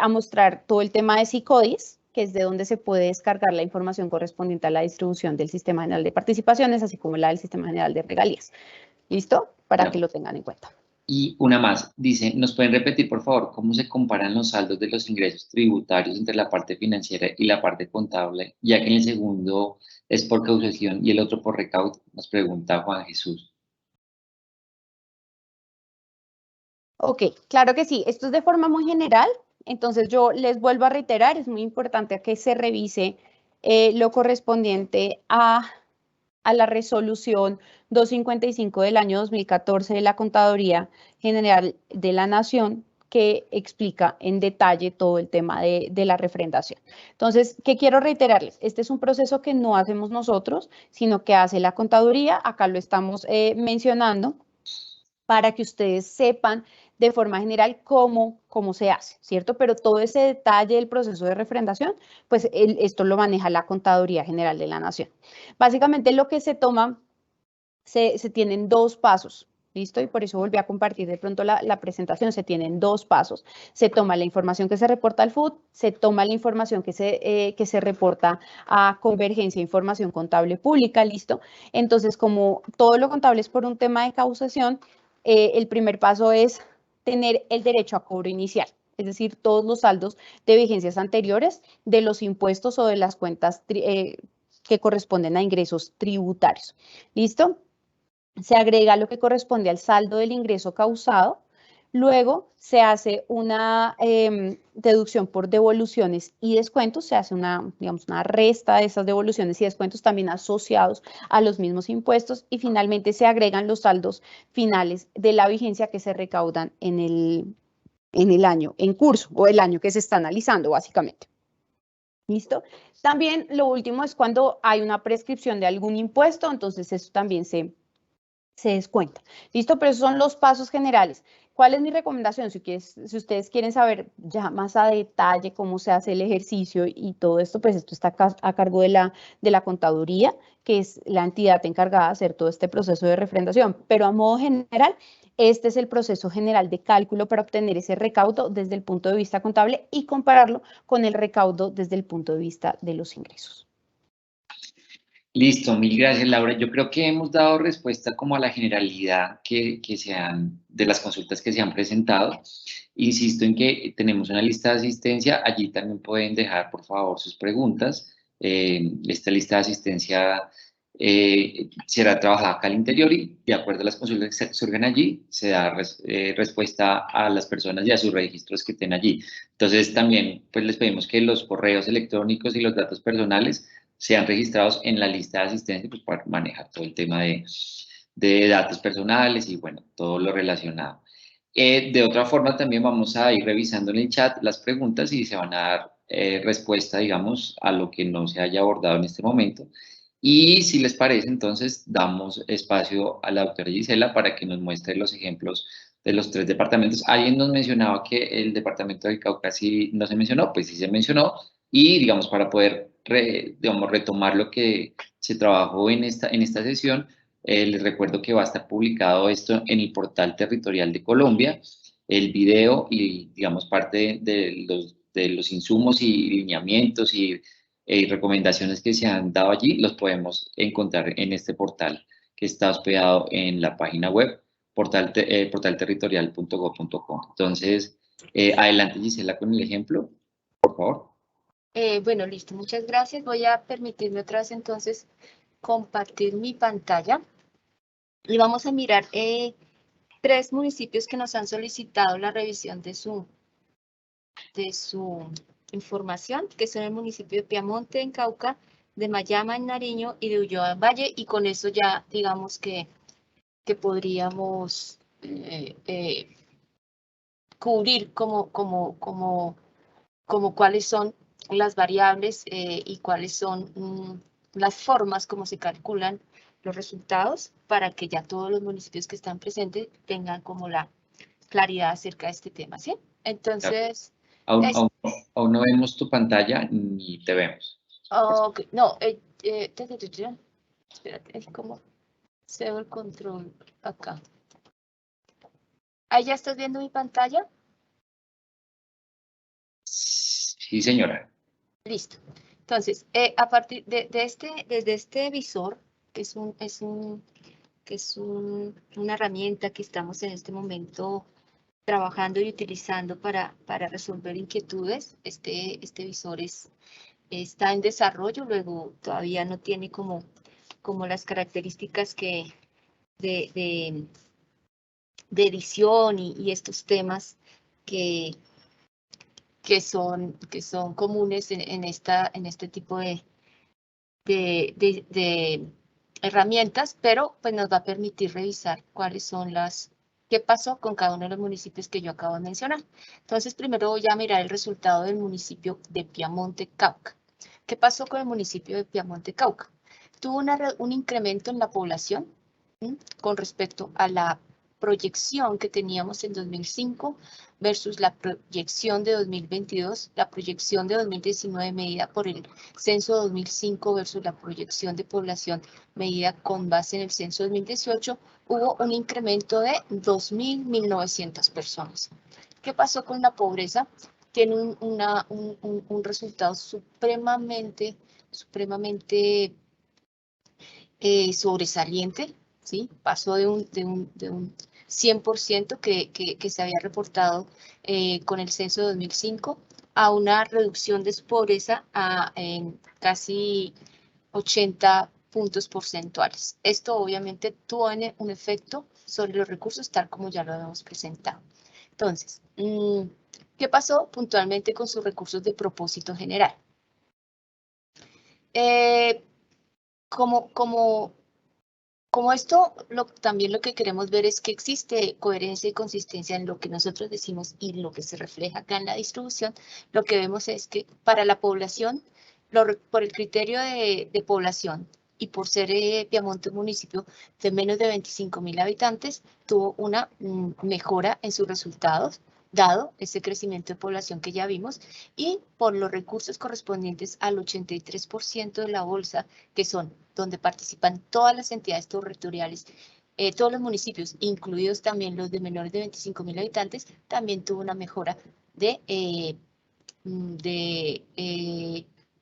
a mostrar todo el tema de SICODIS, que es de donde se puede descargar la información correspondiente a la distribución del Sistema General de Participaciones, así como la del Sistema General de Regalías. ¿Listo? Para que lo tengan en cuenta. Y una más, dice, ¿nos pueden repetir, por favor, cómo se comparan los saldos de los ingresos tributarios entre la parte financiera y la parte contable, ya que en el segundo es por causación y el otro por recaudo? Nos pregunta Juan Jesús. Ok, claro que sí. Esto es de forma muy general, entonces yo les vuelvo a reiterar, es muy importante que se revise lo correspondiente a la resolución 255 del año 2014 de la Contaduría General de la Nación, que explica en detalle todo el tema de la refrendación. Entonces, ¿qué quiero reiterarles? Este es un proceso que no hacemos nosotros, sino que hace la Contaduría. Acá lo estamos mencionando para que ustedes sepan de forma general cómo se hace, ¿cierto? Pero todo ese detalle del proceso de refrendación, pues esto lo maneja la Contaduría General de la Nación. Básicamente lo que se toma, se tienen dos pasos, ¿listo? Y por eso volví a compartir de pronto la presentación. Se tienen dos pasos. Se toma la información que se reporta al FUD, se toma la información que se reporta a Convergencia de Información Contable Pública, ¿listo? Entonces, como todo lo contable es por un tema de causación, el primer paso es tener el derecho a cobro inicial, es decir, todos los saldos de vigencias anteriores de los impuestos o de las cuentas que corresponden a ingresos tributarios. ¿Listo? Se agrega lo que corresponde al saldo del ingreso causado, luego se hace una deducción por devoluciones y descuentos, se hace digamos, una resta de esas devoluciones y descuentos también asociados a los mismos impuestos y finalmente se agregan los saldos finales de la vigencia que se recaudan en el año en curso o el año que se está analizando básicamente. ¿Listo? También lo último es cuando hay una prescripción de algún impuesto, entonces eso también se descuenta. ¿Listo? Pero esos son los pasos generales. ¿Cuál es mi recomendación? Si ustedes quieren saber ya más a detalle cómo se hace el ejercicio y todo esto, pues esto está a cargo de la contaduría, que es la entidad encargada de hacer todo este proceso de refrendación. Pero a modo general, este es el proceso general de cálculo para obtener ese recaudo desde el punto de vista contable y compararlo con el recaudo desde el punto de vista de los ingresos. Listo, mil gracias, Laura. Yo creo que hemos dado respuesta como a la generalidad de las consultas que se han presentado. Insisto en que tenemos una lista de asistencia. Allí también pueden dejar, por favor, sus preguntas. Esta lista de asistencia será trabajada acá al interior y, de acuerdo a las consultas que surgen allí, se da respuesta a las personas y a sus registros que estén allí. Entonces, también pues, les pedimos que los correos electrónicos y los datos personales sean registrados en la lista de asistencia pues, para manejar todo el tema de datos personales y, bueno, todo lo relacionado. De otra forma, también vamos a ir revisando en el chat las preguntas y se van a dar respuesta, digamos, a lo que no se haya abordado en este momento. Y si les parece, entonces, damos espacio a la doctora Gisela para que nos muestre los ejemplos de los 3 departamentos. Alguien nos mencionaba que el departamento del Cauca sí no se mencionó, pues sí se mencionó. Y, digamos, para poder retomar lo que se trabajó en esta sesión, les recuerdo que va a estar publicado esto en el portal territorial de Colombia, el video y, digamos, parte de los insumos y lineamientos y recomendaciones que se han dado allí, los podemos encontrar en este portal que está hospedado en la página web portalterritorial.gov.co. Entonces, adelante, Gisela, con el ejemplo, por favor. Bueno, listo, muchas gracias. Voy a permitirme otra vez entonces compartir mi pantalla y vamos a mirar 3 municipios que nos han solicitado la revisión de su información, que son el municipio de Piamonte en Cauca, de Mayama en Nariño y de Ulloa en Valle, y con eso ya digamos que podríamos cubrir como cuáles son las variables y cuáles son las formas como se calculan los resultados para que ya todos los municipios que están presentes tengan como la claridad acerca de este tema, ¿sí? Entonces... Aún no vemos tu pantalla ni te vemos. Okay. No, espérate, es como cedo el control acá. ¿Ahí ya estás viendo mi pantalla? Sí, señora. Listo. Entonces, a partir desde este visor, que es una herramienta que estamos en este momento trabajando y utilizando para resolver inquietudes, este visor está en desarrollo, luego todavía no tiene como las características de edición y estos temas que son comunes en este tipo de herramientas, pero pues nos va a permitir revisar cuáles son qué pasó con cada uno de los municipios que yo acabo de mencionar. Entonces, primero voy a mirar el resultado del municipio de Piamonte, Cauca. ¿Qué pasó con el municipio de Piamonte, Cauca? Tuvo un incremento en la población con respecto a la proyección que teníamos en 2005 versus la proyección de 2022, la proyección de 2019 medida por el censo 2005 versus la proyección de población medida con base en el censo 2018, hubo un incremento de 2.900 personas. ¿Qué pasó con la pobreza? Tiene un resultado supremamente sobresaliente, ¿sí? Pasó de un 100% que se había reportado con el censo de 2005 a una reducción de su pobreza en casi 80 puntos porcentuales. Esto obviamente tuvo un efecto sobre los recursos tal como ya lo habíamos presentado. Entonces, ¿qué pasó puntualmente con sus recursos de propósito general? Como esto, también lo que queremos ver es que existe coherencia y consistencia en lo que nosotros decimos y lo que se refleja acá en la distribución. Lo que vemos es que para la población, por el criterio de población y por ser Piamonte un municipio de menos de 25.000 habitantes, tuvo una mejora en sus resultados, dado ese crecimiento de población que ya vimos, y por los recursos correspondientes al 83% de la bolsa, que son donde participan todas las entidades territoriales, todos los municipios, incluidos también los de menores de 25.000 habitantes, también tuvo una mejora de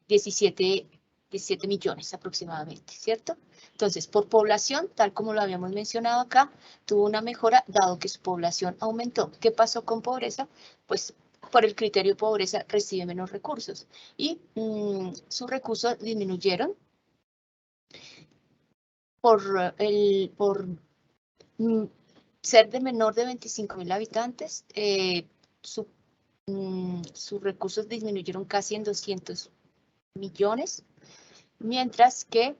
17 millones aproximadamente, ¿cierto? Entonces, por población, tal como lo habíamos mencionado acá, tuvo una mejora dado que su población aumentó. ¿Qué pasó con pobreza? Pues por el criterio de pobreza recibe menos recursos y sus recursos disminuyeron por ser de menor de 25.000 habitantes, sus recursos disminuyeron casi en 200 millones, mientras que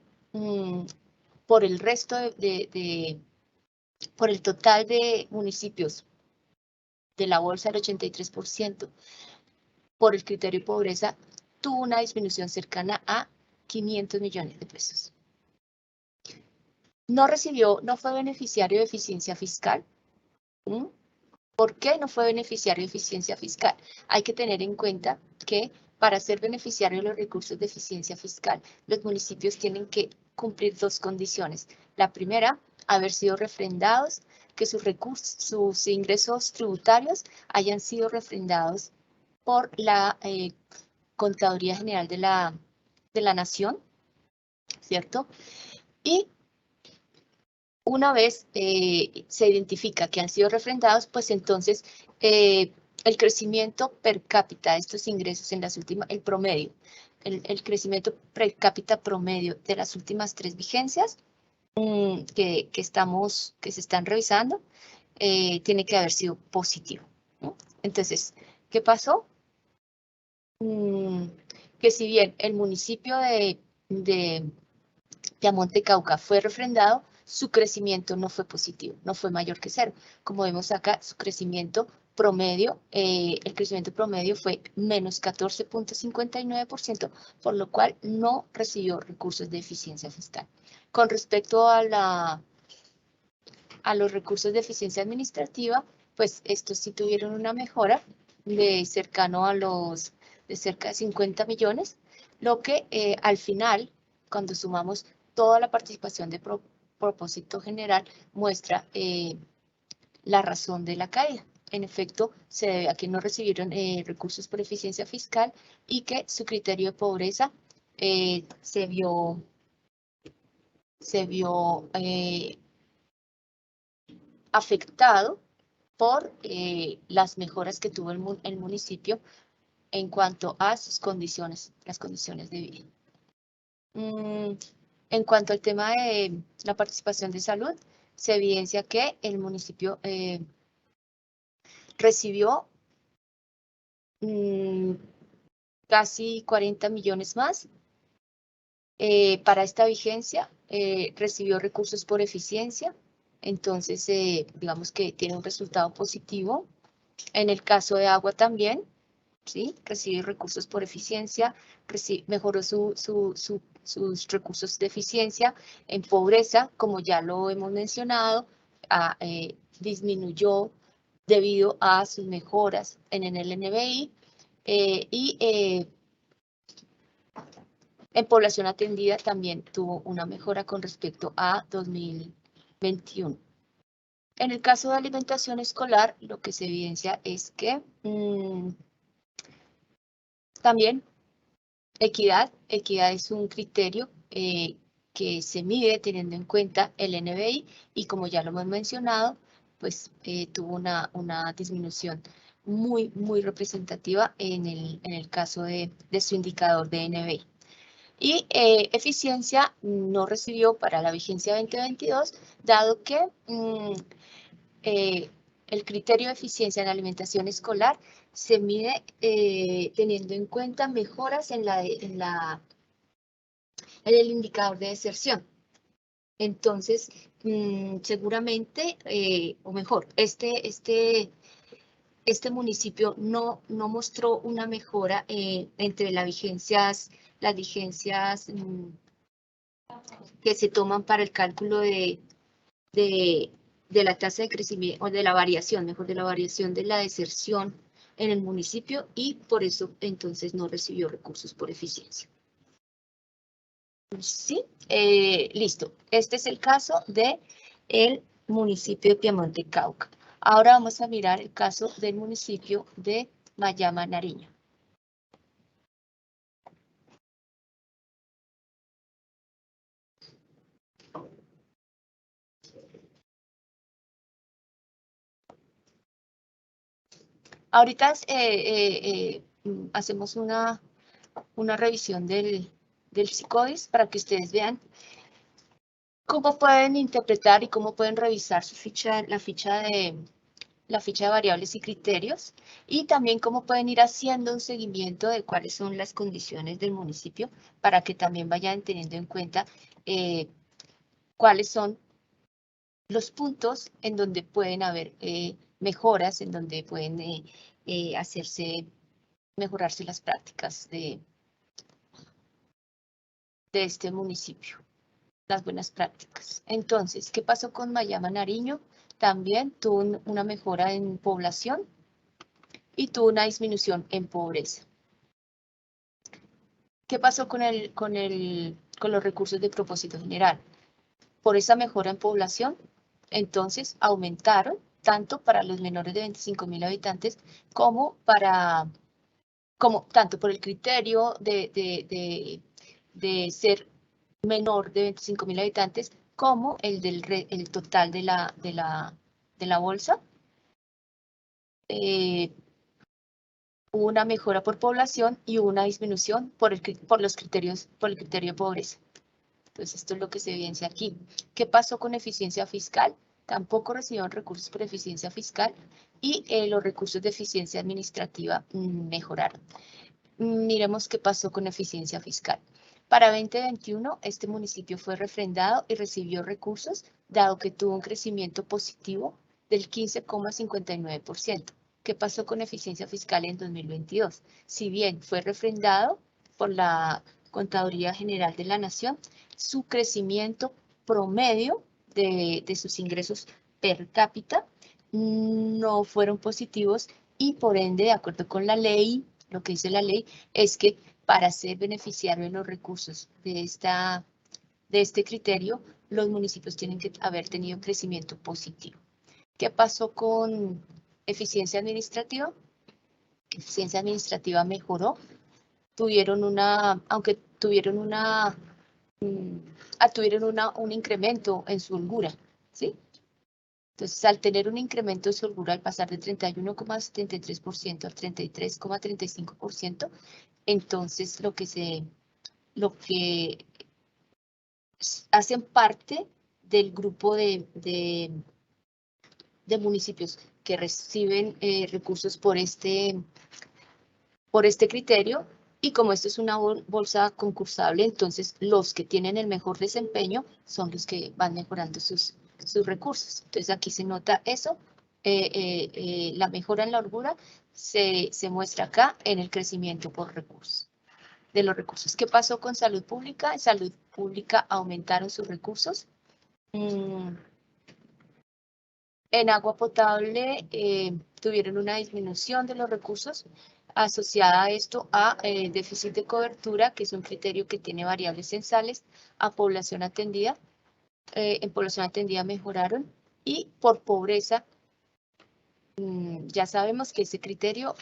por el resto por el total de municipios de la bolsa, el 83%, por el criterio de pobreza, tuvo una disminución cercana a 500 millones de pesos. No fue beneficiario de eficiencia fiscal. ¿Por qué no fue beneficiario de eficiencia fiscal? Hay que tener en cuenta que para ser beneficiario de los recursos de eficiencia fiscal, los municipios tienen que cumplir dos condiciones. La primera, haber sido refrendados, que sus ingresos tributarios hayan sido refrendados por la Contaduría General de la Nación, ¿cierto? Y una vez se identifica que han sido refrendados, pues entonces el crecimiento per cápita de estos ingresos en las últimas, el promedio, el crecimiento per cápita promedio de las últimas 3 vigencias que se están revisando, tiene que haber sido positivo, ¿no? Entonces, ¿qué pasó? Que si bien el municipio de Piamonte Cauca fue refrendado, su crecimiento no fue positivo, no fue mayor que 0. Como vemos acá, su crecimiento promedio, el crecimiento promedio fue menos 14.59%, por lo cual no recibió recursos de eficiencia fiscal. Con respecto a los recursos de eficiencia administrativa, pues estos sí tuvieron una mejora de cerca de 50 millones, lo que al final, cuando sumamos toda la participación de propósito general, muestra la razón de la caída. En efecto, se debe a que no recibieron recursos por eficiencia fiscal y que su criterio de pobreza se vio afectado por las mejoras que tuvo el municipio en cuanto a sus condiciones, las condiciones de vida. En cuanto al tema de la participación de salud, se evidencia que el municipio recibió casi 40 millones más. Para esta vigencia, recibió recursos por eficiencia, entonces digamos que tiene un resultado positivo. En el caso de agua también, ¿sí? Recibe recursos por eficiencia, mejoró sus recursos de eficiencia. En pobreza, como ya lo hemos mencionado, disminuyó debido a sus mejoras en el NBI en población atendida también tuvo una mejora con respecto a 2021. En el caso de alimentación escolar, lo que se evidencia es que también equidad es un criterio que se mide teniendo en cuenta el NBI y como ya lo hemos mencionado, pues tuvo una disminución muy representativa en el caso de su indicador de NBI. Y eficiencia no recibió para la vigencia 2022, dado que el criterio de eficiencia en alimentación escolar se mide teniendo en cuenta mejoras en el indicador de deserción. Entonces, seguramente, o mejor, este municipio no mostró una mejora entre las vigencias que se toman para el cálculo de la tasa de crecimiento, o de la variación, mejor, de la variación de la deserción en el municipio, y por eso entonces no recibió recursos por eficiencia. Sí, listo. Este es el caso de el municipio de Piemonte, Cauca. Ahora vamos a mirar el caso del municipio de Mayama, Nariño. Ahorita hacemos una revisión del Psicodis para que ustedes vean cómo pueden interpretar y cómo pueden revisar su la ficha de variables y criterios, y también cómo pueden ir haciendo un seguimiento de cuáles son las condiciones del municipio para que también vayan teniendo en cuenta cuáles son los puntos en donde pueden haber mejoras, en donde pueden mejorarse las prácticas de este municipio, las buenas prácticas. Entonces, ¿qué pasó con Mayama, Nariño? También tuvo una mejora en población y tuvo una disminución en pobreza. ¿Qué pasó con los recursos de propósito general? Por esa mejora en población, entonces aumentaron tanto para los menores de 25.000 habitantes como tanto por el criterio de ser menor de 25.000 habitantes como el total de la bolsa. Hubo una mejora por población y hubo una disminución por el criterio de pobreza. Entonces, esto es lo que se evidencia aquí. ¿Qué pasó con eficiencia fiscal? Tampoco recibieron recursos por eficiencia fiscal y los recursos de eficiencia administrativa mejoraron. Miremos qué pasó con eficiencia fiscal. Para 2021, este municipio fue refrendado y recibió recursos, dado que tuvo un crecimiento positivo del 15,59%. ¿Qué pasó con eficiencia fiscal en 2022? Si bien fue refrendado por la Contaduría General de la Nación, su crecimiento promedio de sus ingresos per cápita no fueron positivos y por ende, de acuerdo con la ley, lo que dice la ley es que para ser beneficiario de los recursos de este criterio, los municipios tienen que haber tenido crecimiento positivo. ¿Qué pasó con eficiencia administrativa? Eficiencia administrativa mejoró. Aunque tuvieron un incremento en su holgura, ¿sí? Entonces, al tener un incremento de su holgura, al pasar de 31,73% al 33,35%, entonces lo que hacen parte del grupo de municipios que reciben recursos por este criterio, y como esto es una bolsa concursable, entonces los que tienen el mejor desempeño son los que van mejorando sus recursos. Entonces aquí se nota eso, la mejora en la holgura se muestra acá en el crecimiento por recursos. De los recursos. ¿Qué pasó con salud pública? En salud pública aumentaron sus recursos. En agua potable tuvieron una disminución de los recursos asociada a esto a déficit de cobertura, que es un criterio que tiene variables censales, a población atendida. En población atendida mejoraron y por pobreza, ya sabemos que ese criterio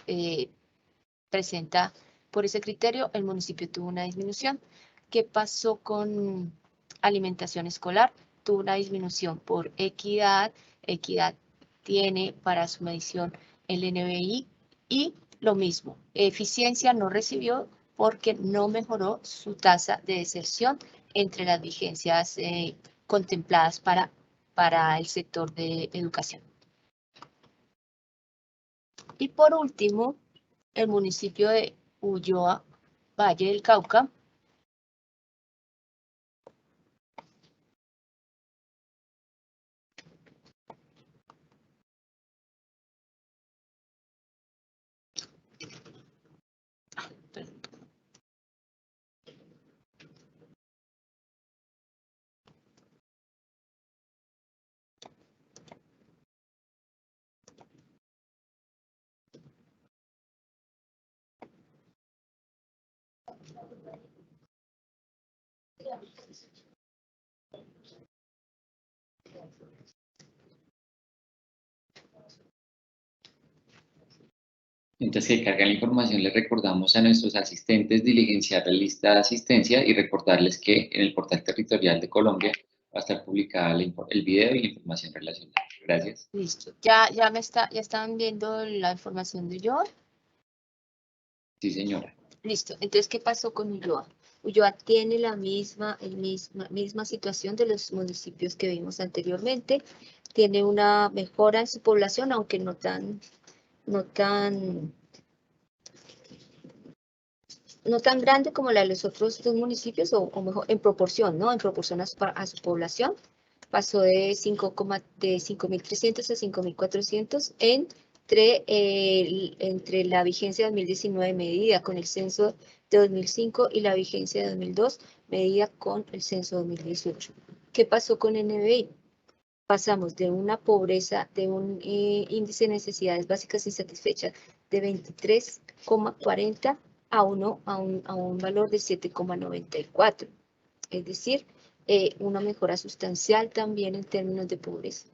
presenta, por ese criterio el municipio tuvo una disminución. ¿Qué pasó con alimentación escolar? Tuvo una disminución por equidad. Equidad tiene para su medición el NBI y lo mismo, eficiencia no recibió porque no mejoró su tasa de deserción entre las vigencias contempladas para el sector de educación. Y por último, el municipio de Ulloa, Valle del Cauca, Mientras que cargan la información, les recordamos a nuestros asistentes diligenciar la lista de asistencia y recordarles que en el portal territorial de Colombia va a estar publicada el video y la información relacionada. Gracias. Listo. Ya están viendo la información de Ulloa. Sí, señora. Listo. Entonces, ¿qué pasó con Ulloa? Ulloa tiene la misma situación de los municipios que vimos anteriormente. Tiene una mejora en su población, aunque no tan grande como la de los otros dos municipios, o mejor, en proporción, ¿no? En proporción a su población. Pasó de 5.300 a 5.400 entre la vigencia de 2019 medida con el censo de 2005 y la vigencia de 2002 medida con el censo de 2018. ¿Qué pasó con NBI? Pasamos de una pobreza, de un índice de necesidades básicas insatisfechas de 23,40 a un valor de 7,94. Es decir, una mejora sustancial también en términos de pobreza.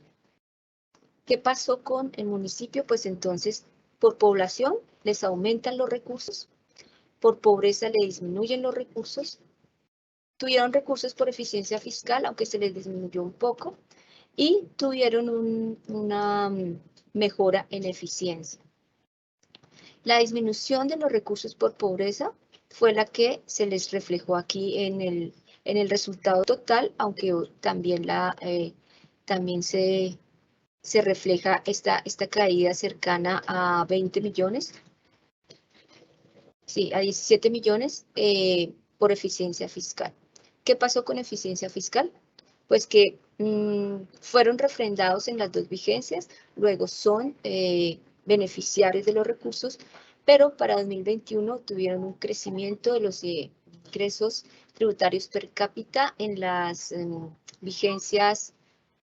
¿Qué pasó con el municipio? Pues entonces, por población les aumentan los recursos, por pobreza le disminuyen los recursos, tuvieron recursos por eficiencia fiscal, aunque se les disminuyó un poco, y tuvieron una mejora en eficiencia. La disminución de los recursos por pobreza fue la que se les reflejó aquí en el resultado total, aunque también se refleja esta caída cercana a 20 millones, sí, a 17 millones por eficiencia fiscal. ¿Qué pasó con eficiencia fiscal? Pues que fueron refrendados en las dos vigencias, luego son beneficiarios de los recursos, pero para 2021 tuvieron un crecimiento de los ingresos tributarios per cápita en las vigencias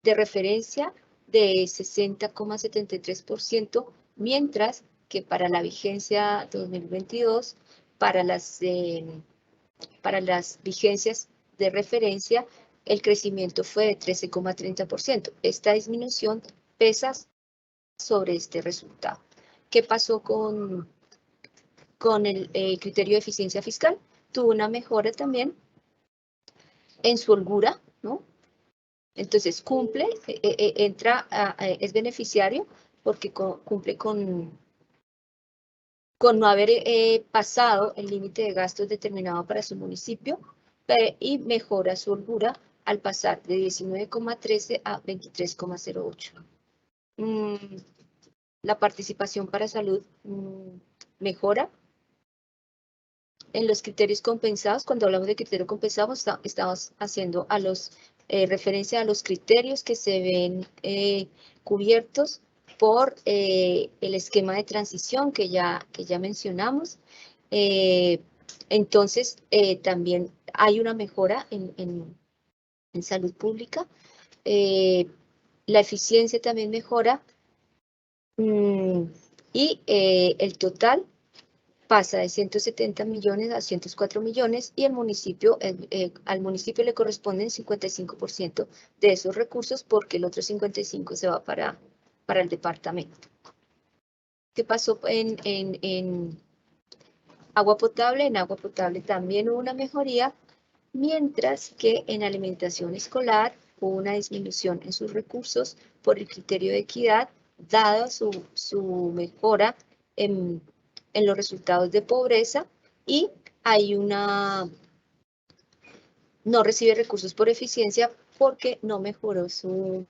de referencia de 60,73%, mientras que para la vigencia 2022, para las vigencias de referencia, el crecimiento fue de 13,30%. Esta disminución pesa sobre este resultado. ¿Qué pasó con el criterio de eficiencia fiscal? Tuvo una mejora también en su holgura, ¿no? Entonces cumple, es beneficiario porque cumple con no haber pasado el límite de gastos determinado para su municipio y mejora su holgura al pasar de 19,13 a 23,08. La participación para salud mejora. En los criterios compensados, cuando hablamos de criterio compensado, estamos haciendo referencia a los criterios que se ven cubiertos por el esquema de transición que ya mencionamos. Entonces, también hay una mejora en salud pública. La eficiencia también mejora. Y el total pasa de 170 millones a 104 millones y el municipio, al municipio le corresponden 55% de esos recursos porque el otro 55% se va para el departamento. ¿Qué pasó en agua potable? En agua potable también hubo una mejoría, mientras que en alimentación escolar hubo una disminución en sus recursos por el criterio de equidad, dado su mejora en los resultados de pobreza, y hay no recibe recursos por eficiencia porque no mejoró sus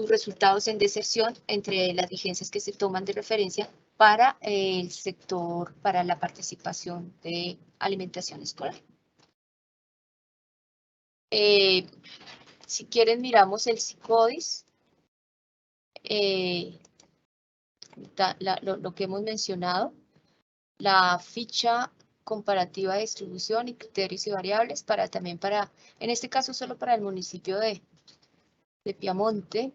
resultados en deserción entre las vigencias que se toman de referencia para el sector, para la participación de alimentación escolar. Si quieren, miramos el SICODIS, lo que hemos mencionado, la ficha comparativa de distribución y criterios y variables, también para, en este caso solo para el municipio de Piamonte,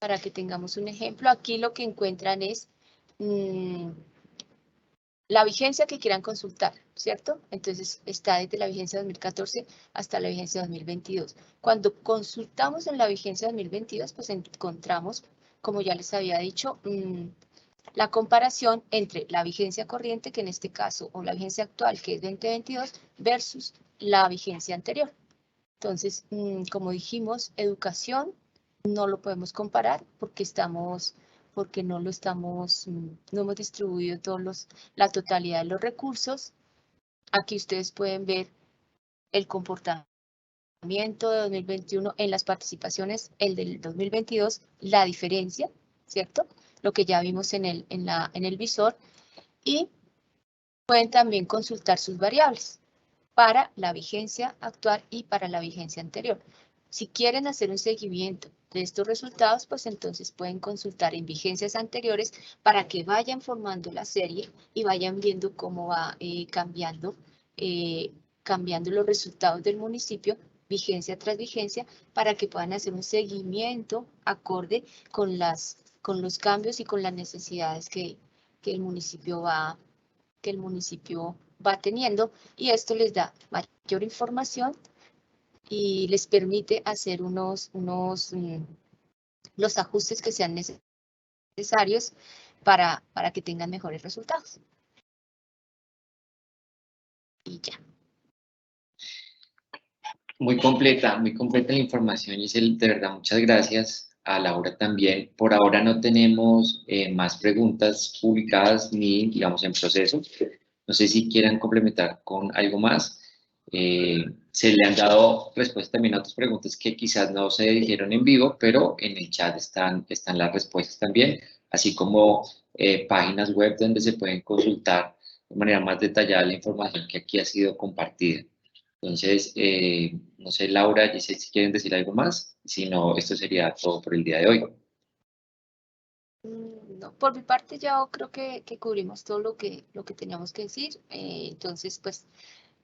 para que tengamos un ejemplo. Aquí lo que encuentran es la vigencia que quieran consultar, ¿cierto? Entonces está desde la vigencia 2014 hasta la vigencia 2022. Cuando consultamos en la vigencia 2022, pues encontramos, como ya les había dicho, la comparación entre la vigencia corriente, que en este caso, o la vigencia actual, que es 2022, versus la vigencia anterior. Entonces, como dijimos, educación no lo podemos comparar porque no hemos distribuido la totalidad de los recursos. Aquí ustedes pueden ver el comportamiento de 2021 en las participaciones, el del 2022, la diferencia, ¿cierto? Lo que ya vimos en el visor, y pueden también consultar sus variables para la vigencia actual y para la vigencia anterior. Si quieren hacer un seguimiento de estos resultados, pues entonces pueden consultar en vigencias anteriores para que vayan formando la serie y vayan viendo cómo va cambiando los resultados del municipio vigencia tras vigencia, para que puedan hacer un seguimiento acorde con los cambios y con las necesidades que el municipio va teniendo, y esto les da mayor información y les permite hacer los ajustes que sean necesarios para que tengan mejores resultados. Y ya. Muy completa la información, Giselle. De verdad, muchas gracias. A Laura también. Por ahora no tenemos más preguntas publicadas ni, digamos, en proceso. No sé si quieran complementar con algo más. Se le han dado respuestas también a otras preguntas que quizás no se dijeron en vivo, pero en el chat están las respuestas también, así como páginas web donde se pueden consultar de manera más detallada la información que aquí ha sido compartida. Entonces, no sé, Laura, Giselle, si quieren decir algo más. Si no, esto sería todo por el día de hoy. No, por mi parte ya creo que cubrimos todo lo que teníamos que decir. Entonces, pues,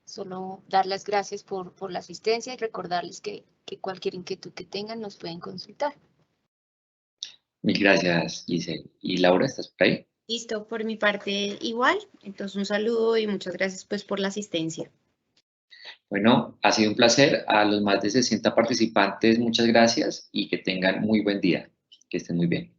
solo dar las gracias por la asistencia y recordarles que cualquier inquietud que tengan nos pueden consultar. Mil gracias, Giselle. ¿Y Laura, estás por ahí? Listo, por mi parte igual. Entonces, un saludo y muchas gracias pues por la asistencia. Bueno, ha sido un placer. A los más de 60 participantes, muchas gracias y que tengan muy buen día. Que estén muy bien.